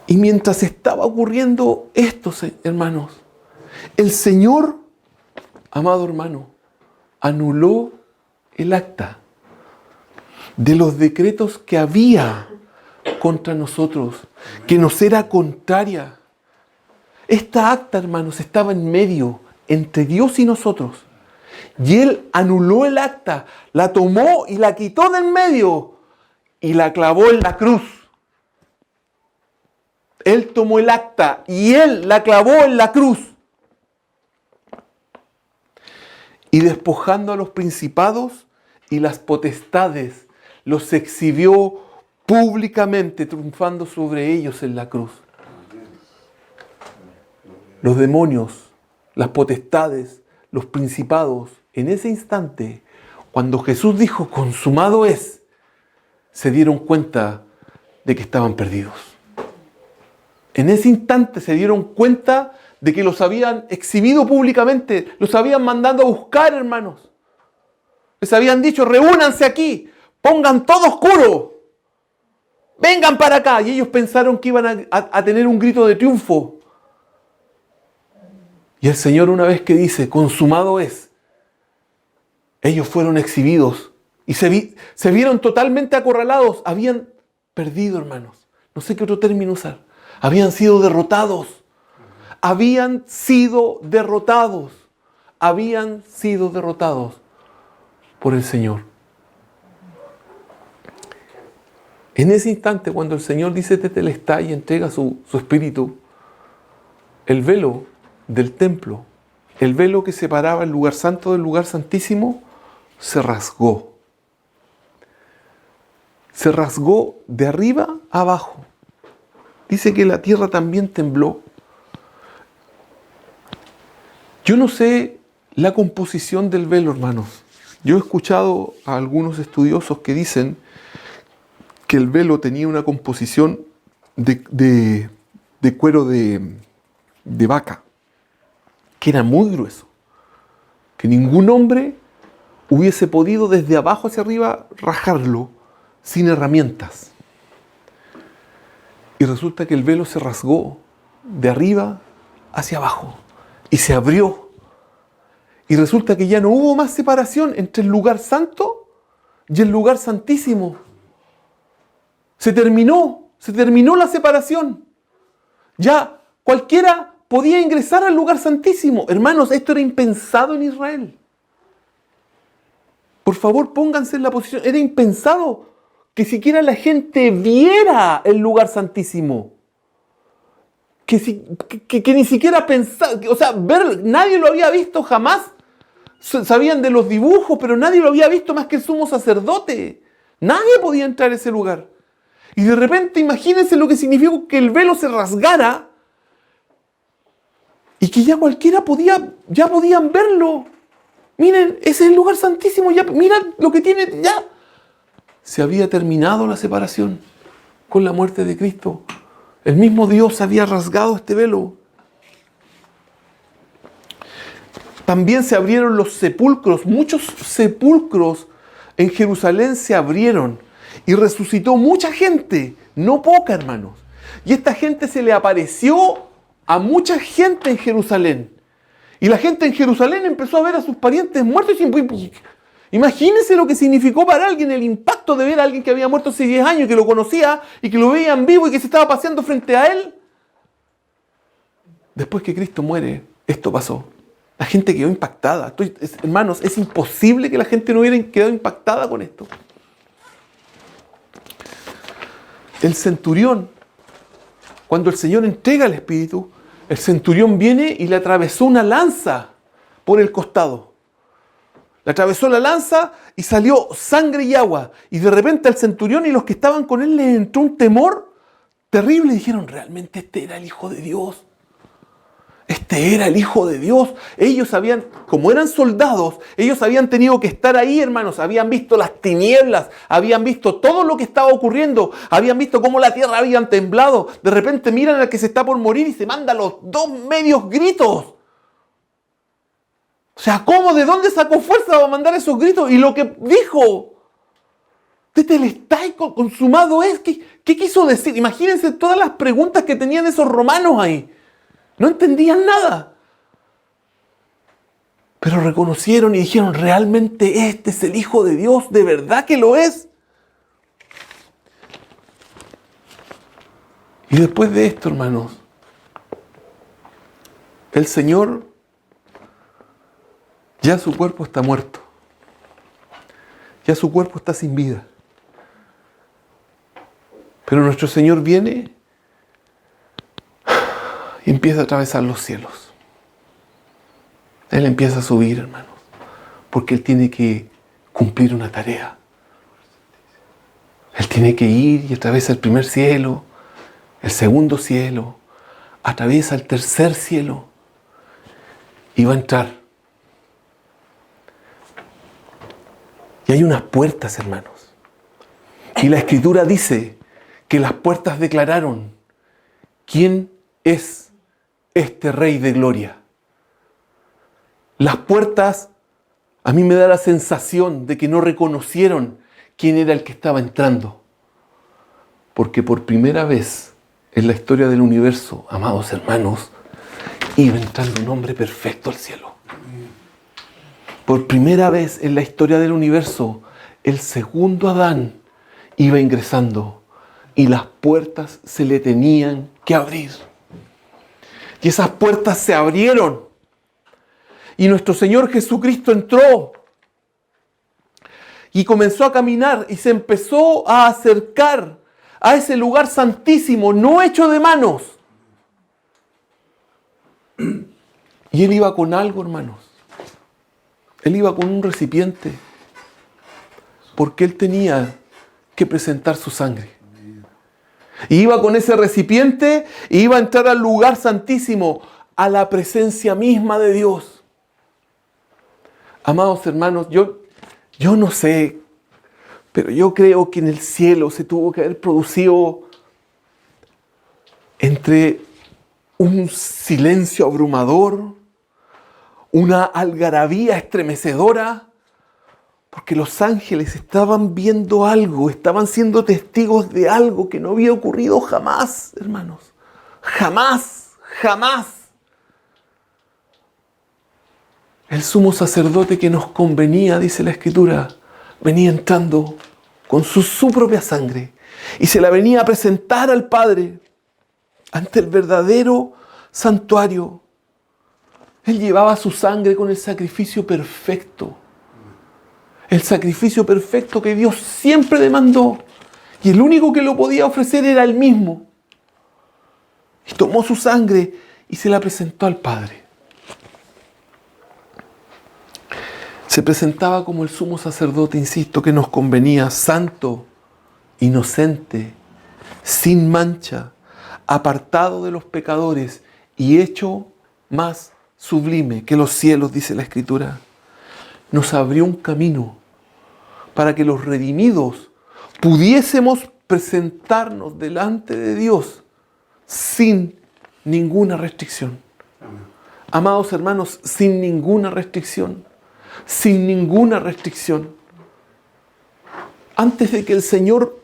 Y mientras estaba ocurriendo esto, hermanos, el Señor, amado hermano, anuló el acta de los decretos que había contra nosotros, que nos era contraria. Esta acta, hermanos, estaba en medio entre Dios y nosotros. Y Él anuló el acta, la tomó y la quitó de en medio y la clavó en la cruz. Él tomó el acta y Él la clavó en la cruz. Y despojando a los principados y las potestades, los exhibió públicamente, triunfando sobre ellos en la cruz. Los demonios, las potestades, los principados, en ese instante, cuando Jesús dijo, consumado es, se dieron cuenta de que estaban perdidos. En ese instante se dieron cuenta de que los habían exhibido públicamente, los habían mandado a buscar, hermanos. Les habían dicho, reúnanse aquí, pongan todo oscuro, vengan para acá. Y ellos pensaron que iban a tener un grito de triunfo. Y el Señor, una vez que dice, consumado es, ellos fueron exhibidos y se vieron totalmente acorralados. Habían perdido, hermanos. No sé qué otro término usar. Habían sido derrotados. Habían sido derrotados. Habían sido derrotados por el Señor. En ese instante, cuando el Señor dice tetelestai y entrega su espíritu, el velo del templo, el velo que separaba el lugar santo del lugar santísimo, se rasgó. Se rasgó de arriba a abajo. Dice que la tierra también tembló. Yo no sé la composición del velo, hermanos. Yo he escuchado a algunos estudiosos que dicen que el velo tenía una composición de cuero de vaca, que era muy grueso, que ningún hombre hubiese podido desde abajo hacia arriba rajarlo sin herramientas. Y resulta que el velo se rasgó de arriba hacia abajo y se abrió. Y resulta que ya no hubo más separación entre el lugar santo y el lugar santísimo. Se terminó la separación. Ya cualquiera podía ingresar al lugar santísimo. Hermanos, esto era impensado en Israel. Por favor, pónganse en la posición. Era impensado que siquiera la gente viera el lugar santísimo. Que ni siquiera pensaba, o sea, nadie lo había visto jamás. Sabían de los dibujos, pero nadie lo había visto más que el sumo sacerdote. Nadie podía entrar a ese lugar. Y de repente, imagínense lo que significó que el velo se rasgara y que ya cualquiera ya podían verlo. Miren, ese es el lugar santísimo, ya, mira lo que tiene, ya. Se había terminado la separación con la muerte de Cristo. El mismo Dios había rasgado este velo. También se abrieron los sepulcros. Muchos sepulcros en Jerusalén se abrieron y resucitó mucha gente, no poca, hermanos. Y esta gente se le apareció a mucha gente en Jerusalén. Y la gente en Jerusalén empezó a ver a sus parientes muertos. Imagínense lo que significó para alguien el impacto de ver a alguien que había muerto hace 10 años, que lo conocía y que lo veía en vivo y que se estaba paseando frente a él. Después que Cristo muere, esto pasó. La gente quedó impactada. Hermanos, es imposible que la gente no hubiera quedado impactada con esto. El centurión, cuando el Señor entrega el Espíritu, el centurión viene y le atravesó una lanza por el costado. Le atravesó la lanza y salió sangre y agua. Y de repente al centurión y los que estaban con él les entró un temor terrible. Dijeron, realmente este era el Hijo de Dios. Este era el Hijo de Dios. Ellos habían, como eran soldados, ellos habían tenido que estar ahí, hermanos. Habían visto las tinieblas, habían visto todo lo que estaba ocurriendo, habían visto cómo la tierra había temblado. De repente miran al que se está por morir y se manda los dos medios gritos. O sea, ¿cómo? ¿De dónde sacó fuerza para mandar esos gritos? Y lo que dijo, tetelestai consumado es, ¿qué quiso decir? Imagínense todas las preguntas que tenían esos romanos ahí. No entendían nada. Pero reconocieron y dijeron, realmente este es el Hijo de Dios, ¿de verdad que lo es? Y después de esto, hermanos, el Señor, ya su cuerpo está muerto. Ya su cuerpo está sin vida. Pero nuestro Señor viene y empieza a atravesar los cielos. Él empieza a subir, hermanos, porque Él tiene que cumplir una tarea. Él tiene que ir y atraviesa el primer cielo, el segundo cielo, atraviesa el tercer cielo y va a entrar. Y hay unas puertas, hermanos. Y la Escritura dice que las puertas declararon quién es este Rey de Gloria. Las puertas, a mí me da la sensación de que no reconocieron quién era el que estaba entrando. Porque por primera vez en la historia del universo, amados hermanos, iba entrando un hombre perfecto al cielo. Por primera vez en la historia del universo, el segundo Adán iba ingresando y las puertas se le tenían que abrir. Y esas puertas se abrieron. Y nuestro Señor Jesucristo entró y comenzó a caminar y se empezó a acercar a ese lugar santísimo, no hecho de manos. Y Él iba con algo, hermanos. Él iba con un recipiente, porque Él tenía que presentar su sangre. Y iba con ese recipiente y iba a entrar al lugar santísimo, a la presencia misma de Dios. Amados hermanos, yo no sé, pero yo creo que en el cielo se tuvo que haber producido entre un silencio abrumador, una algarabía estremecedora, porque los ángeles estaban viendo algo, estaban siendo testigos de algo que no había ocurrido jamás, hermanos. Jamás, jamás. El sumo sacerdote que nos convenía, dice la Escritura, venía entrando con su propia sangre y se la venía a presentar al Padre ante el verdadero santuario. Él llevaba su sangre con el sacrificio perfecto. El sacrificio perfecto que Dios siempre demandó. Y el único que lo podía ofrecer era Él mismo. Y tomó su sangre y se la presentó al Padre. Se presentaba como el sumo sacerdote, insisto, que nos convenía, santo, inocente, sin mancha, apartado de los pecadores y hecho más sublime que los cielos, dice la Escritura. Nos abrió un camino para que los redimidos pudiésemos presentarnos delante de Dios sin ninguna restricción. Amén. Amados hermanos, sin ninguna restricción. Sin ninguna restricción. Antes de que el Señor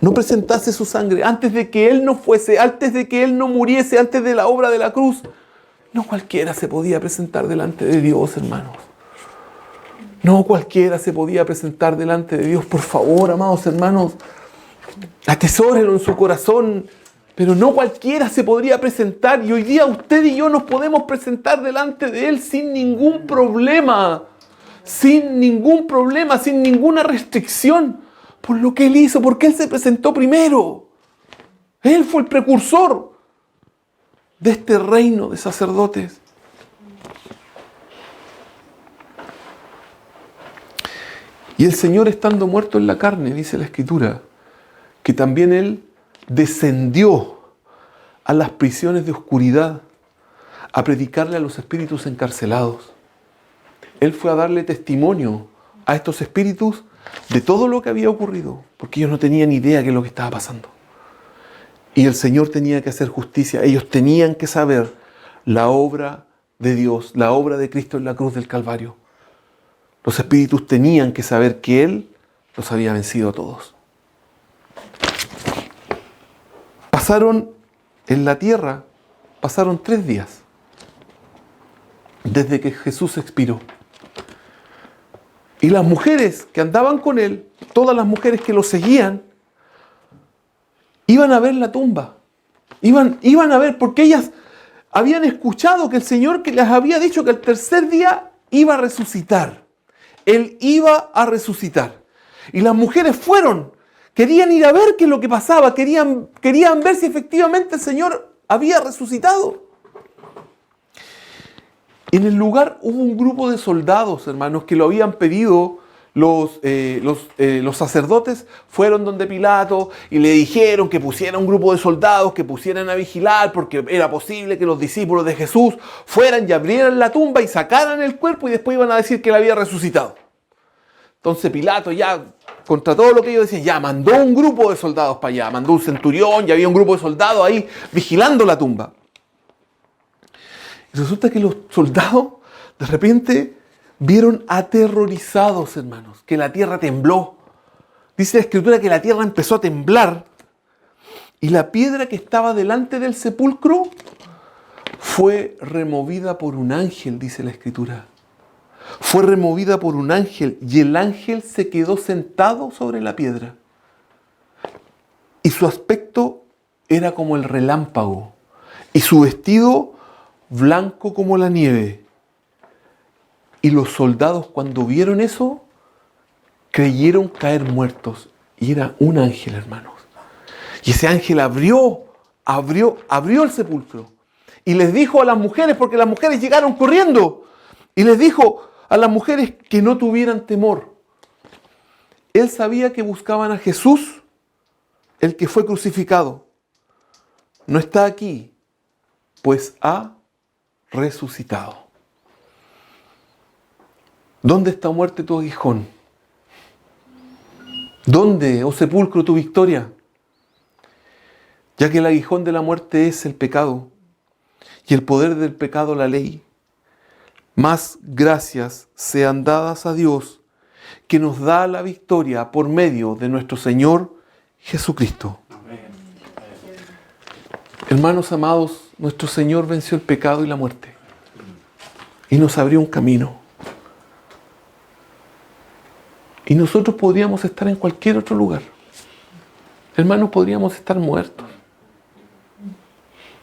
no presentase su sangre, antes de que Él no fuese, antes de que Él no muriese, antes de la obra de la cruz, no cualquiera se podía presentar delante de Dios, hermanos. No cualquiera se podía presentar delante de Dios. Por favor, amados hermanos, atesórenlo en su corazón. Pero no cualquiera se podría presentar. Y hoy día usted y yo nos podemos presentar delante de Él sin ningún problema. Sin ningún problema, sin ninguna restricción. Por lo que Él hizo, porque Él se presentó primero. Él fue el precursor de este reino de sacerdotes. Y el Señor, estando muerto en la carne, dice la Escritura, que también Él descendió a las prisiones de oscuridad a predicarle a los espíritus encarcelados. Él fue a darle testimonio a estos espíritus de todo lo que había ocurrido, porque ellos no tenían idea de qué es lo que estaba pasando. Y el Señor tenía que hacer justicia. Ellos tenían que saber la obra de Dios, la obra de Cristo en la cruz del Calvario. Los espíritus tenían que saber que Él los había vencido a todos. Pasaron en la tierra, pasaron 3 días desde que Jesús expiró. Y las mujeres que andaban con Él, todas las mujeres que lo seguían, iban a ver la tumba. Iban a ver, porque ellas habían escuchado que el Señor que les había dicho que el tercer día iba a resucitar. Él iba a resucitar. Y las mujeres fueron. Querían ir a ver qué es lo que pasaba. Querían ver si efectivamente el Señor había resucitado. En el lugar hubo un grupo de soldados, hermanos, que lo habían pedido. Los sacerdotes fueron donde Pilato y le dijeron que pusiera un grupo de soldados, que pusieran a vigilar, porque era posible que los discípulos de Jesús fueran y abrieran la tumba y sacaran el cuerpo y después iban a decir que él había resucitado. Entonces Pilato, ya contra todo lo que ellos decían, ya mandó un grupo de soldados para allá, mandó un centurión, ya había un grupo de soldados ahí vigilando la tumba. Y resulta que los soldados de repente vieron aterrorizados, hermanos, que la tierra tembló. Dice la Escritura que la tierra empezó a temblar y la piedra que estaba delante del sepulcro fue removida por un ángel, dice la Escritura. Fue removida por un ángel y el ángel se quedó sentado sobre la piedra. Y su aspecto era como el relámpago y su vestido blanco como la nieve. Y los soldados, cuando vieron eso, creyeron caer muertos. Y era un ángel, hermanos. Y ese ángel abrió el sepulcro. Y les dijo a las mujeres, porque las mujeres llegaron corriendo, y les dijo a las mujeres que no tuvieran temor. Él sabía que buscaban a Jesús, el que fue crucificado. No está aquí, pues ha resucitado. ¿Dónde está, muerte, tu aguijón? ¿Dónde, oh sepulcro, tu victoria? Ya que el aguijón de la muerte es el pecado y el poder del pecado la ley. Más gracias sean dadas a Dios, que nos da la victoria por medio de nuestro Señor Jesucristo. Hermanos amados, nuestro Señor venció el pecado y la muerte y nos abrió un camino. Y nosotros podríamos estar en cualquier otro lugar. Hermanos, podríamos estar muertos.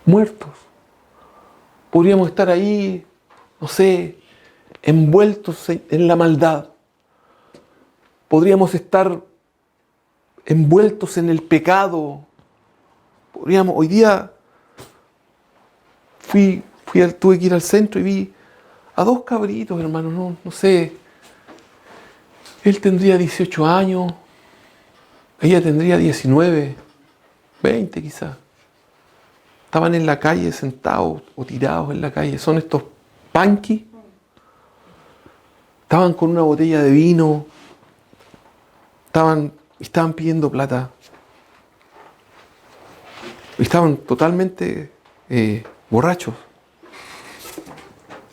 Muertos. Podríamos estar ahí, no sé, envueltos en la maldad. Podríamos estar envueltos en el pecado. Hoy día tuve que ir al centro y vi a 2 cabritos, hermanos, no sé. Él tendría 18 años, ella tendría 19, 20 quizás. Estaban en la calle sentados o tirados en la calle. Son estos punkis. Estaban con una botella de vino. Estaban pidiendo plata. Estaban totalmente borrachos.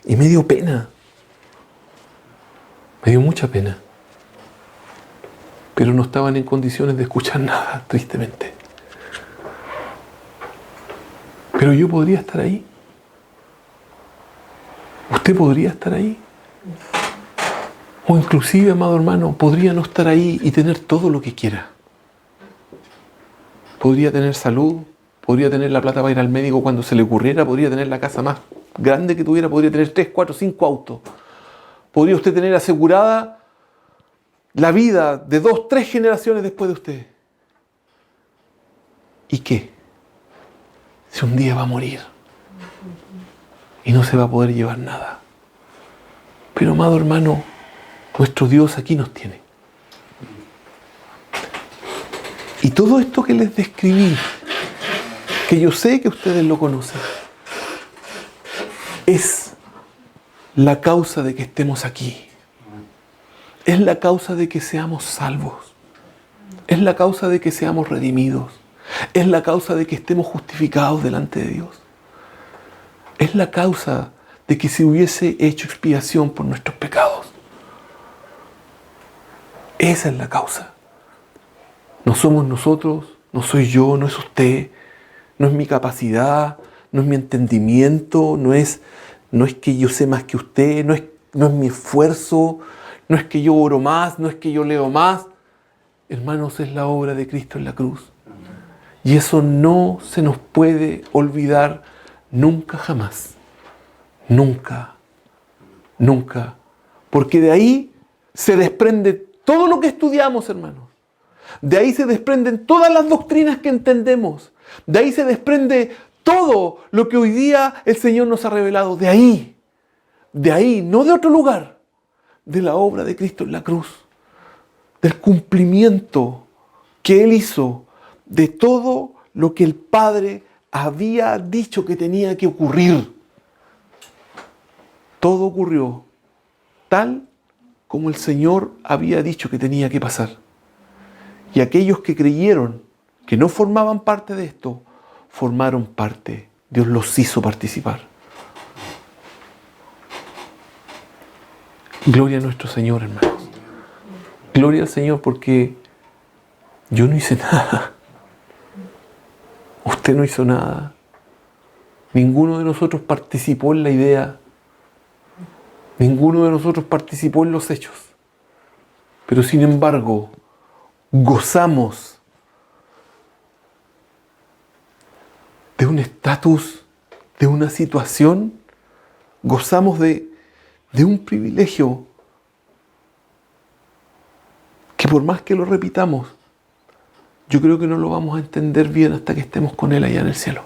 Y me dio pena. Me dio mucha pena. Pero no estaban en condiciones de escuchar nada, tristemente. Pero yo podría estar ahí. Usted podría estar ahí. O inclusive, amado hermano, podría no estar ahí y tener todo lo que quiera. Podría tener salud, podría tener la plata para ir al médico cuando se le ocurriera, podría tener la casa más grande que tuviera, podría tener 3, 4, 5 autos. Podría usted tener asegurada la vida de 2, 3 generaciones después de usted. ¿Y qué? Si un día va a morir y no se va a poder llevar nada. Pero, amado hermano, nuestro Dios aquí nos tiene. Y todo esto que les describí, que yo sé que ustedes lo conocen, es la causa de que estemos aquí. Es la causa de que seamos salvos. Es la causa de que seamos redimidos. Es la causa de que estemos justificados delante de Dios. Es la causa de que se hubiese hecho expiación por nuestros pecados. Esa es la causa. No somos nosotros, no soy yo, no es usted, no es mi capacidad, no es mi entendimiento, no es que yo sé más que usted, no es mi esfuerzo, no es que yo oro más, no es que yo leo más. Hermanos, es la obra de Cristo en la cruz. Y eso no se nos puede olvidar nunca jamás. Nunca. Nunca. Porque de ahí se desprende todo lo que estudiamos, hermanos. De ahí se desprenden todas las doctrinas que entendemos. De ahí se desprende todo lo que hoy día el Señor nos ha revelado. De ahí, no de otro lugar, de la obra de Cristo en la cruz. Del cumplimiento que Él hizo de todo lo que el Padre había dicho que tenía que ocurrir. Todo ocurrió tal como el Señor había dicho que tenía que pasar. Y aquellos que creyeron que no formaban parte de esto, formaron parte. Dios los hizo participar. Gloria a nuestro Señor, hermanos. Gloria al Señor, porque yo no hice nada. Usted no hizo nada. Ninguno de nosotros participó en la idea. Ninguno de nosotros participó en los hechos. Pero sin embargo, gozamos de un estatus, de una situación, gozamos de un privilegio que por más que lo repitamos, yo creo que no lo vamos a entender bien hasta que estemos con Él allá en el cielo.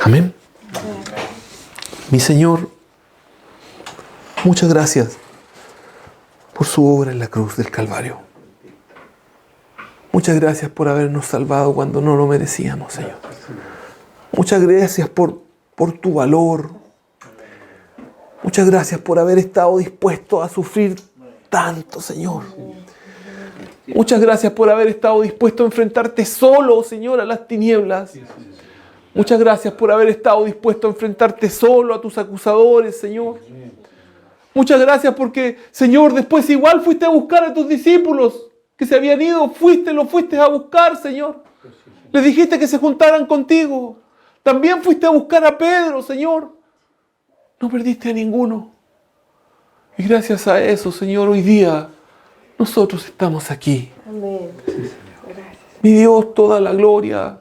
Amén. Mi Señor, muchas gracias por su obra en la cruz del Calvario. Muchas gracias por habernos salvado cuando no lo merecíamos, Señor. Muchas gracias por tu valor. Muchas gracias por haber estado dispuesto a sufrir tanto, Señor. Muchas gracias por haber estado dispuesto a enfrentarte solo, Señor, a las tinieblas. Muchas gracias por haber estado dispuesto a enfrentarte solo a tus acusadores, Señor. Muchas gracias porque, Señor, después igual fuiste a buscar a tus discípulos que se habían ido. Los fuiste a buscar, Señor. Les dijiste que se juntaran contigo. También fuiste a buscar a Pedro, Señor. No perdiste a ninguno. Y gracias a eso, Señor, hoy día nosotros estamos aquí. Amén. Gracias. Mi Dios, toda la gloria,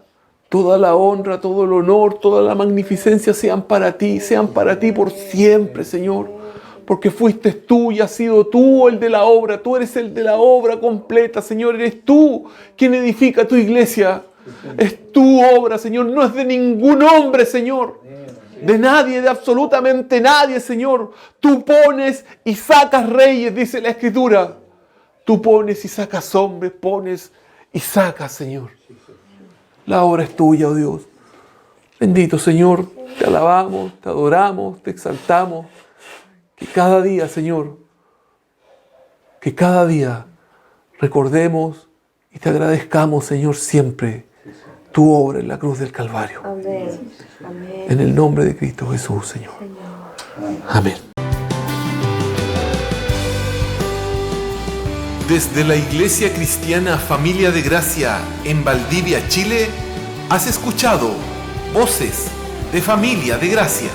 toda la honra, todo el honor, toda la magnificencia sean para ti por siempre, Señor. Porque fuiste tú y has sido tú el de la obra. Tú eres el de la obra completa, Señor. Eres tú quien edifica tu iglesia. Es tu obra, Señor. No es de ningún hombre, Señor. De nadie, de absolutamente nadie, Señor. Tú pones y sacas reyes, dice la Escritura. Tú pones y sacas hombres, pones y sacas, Señor. La obra es tuya, oh Dios. Bendito, Señor. Te alabamos, te adoramos, te exaltamos. Que cada día, Señor, que cada día recordemos y te agradezcamos, Señor, siempre tu obra en la cruz del Calvario. Amén. Amén. En el nombre de Cristo Jesús, Señor. Amén. Desde la Iglesia Cristiana Familia de Gracia en Valdivia, Chile, has escuchado Voces de Familia de Gracia.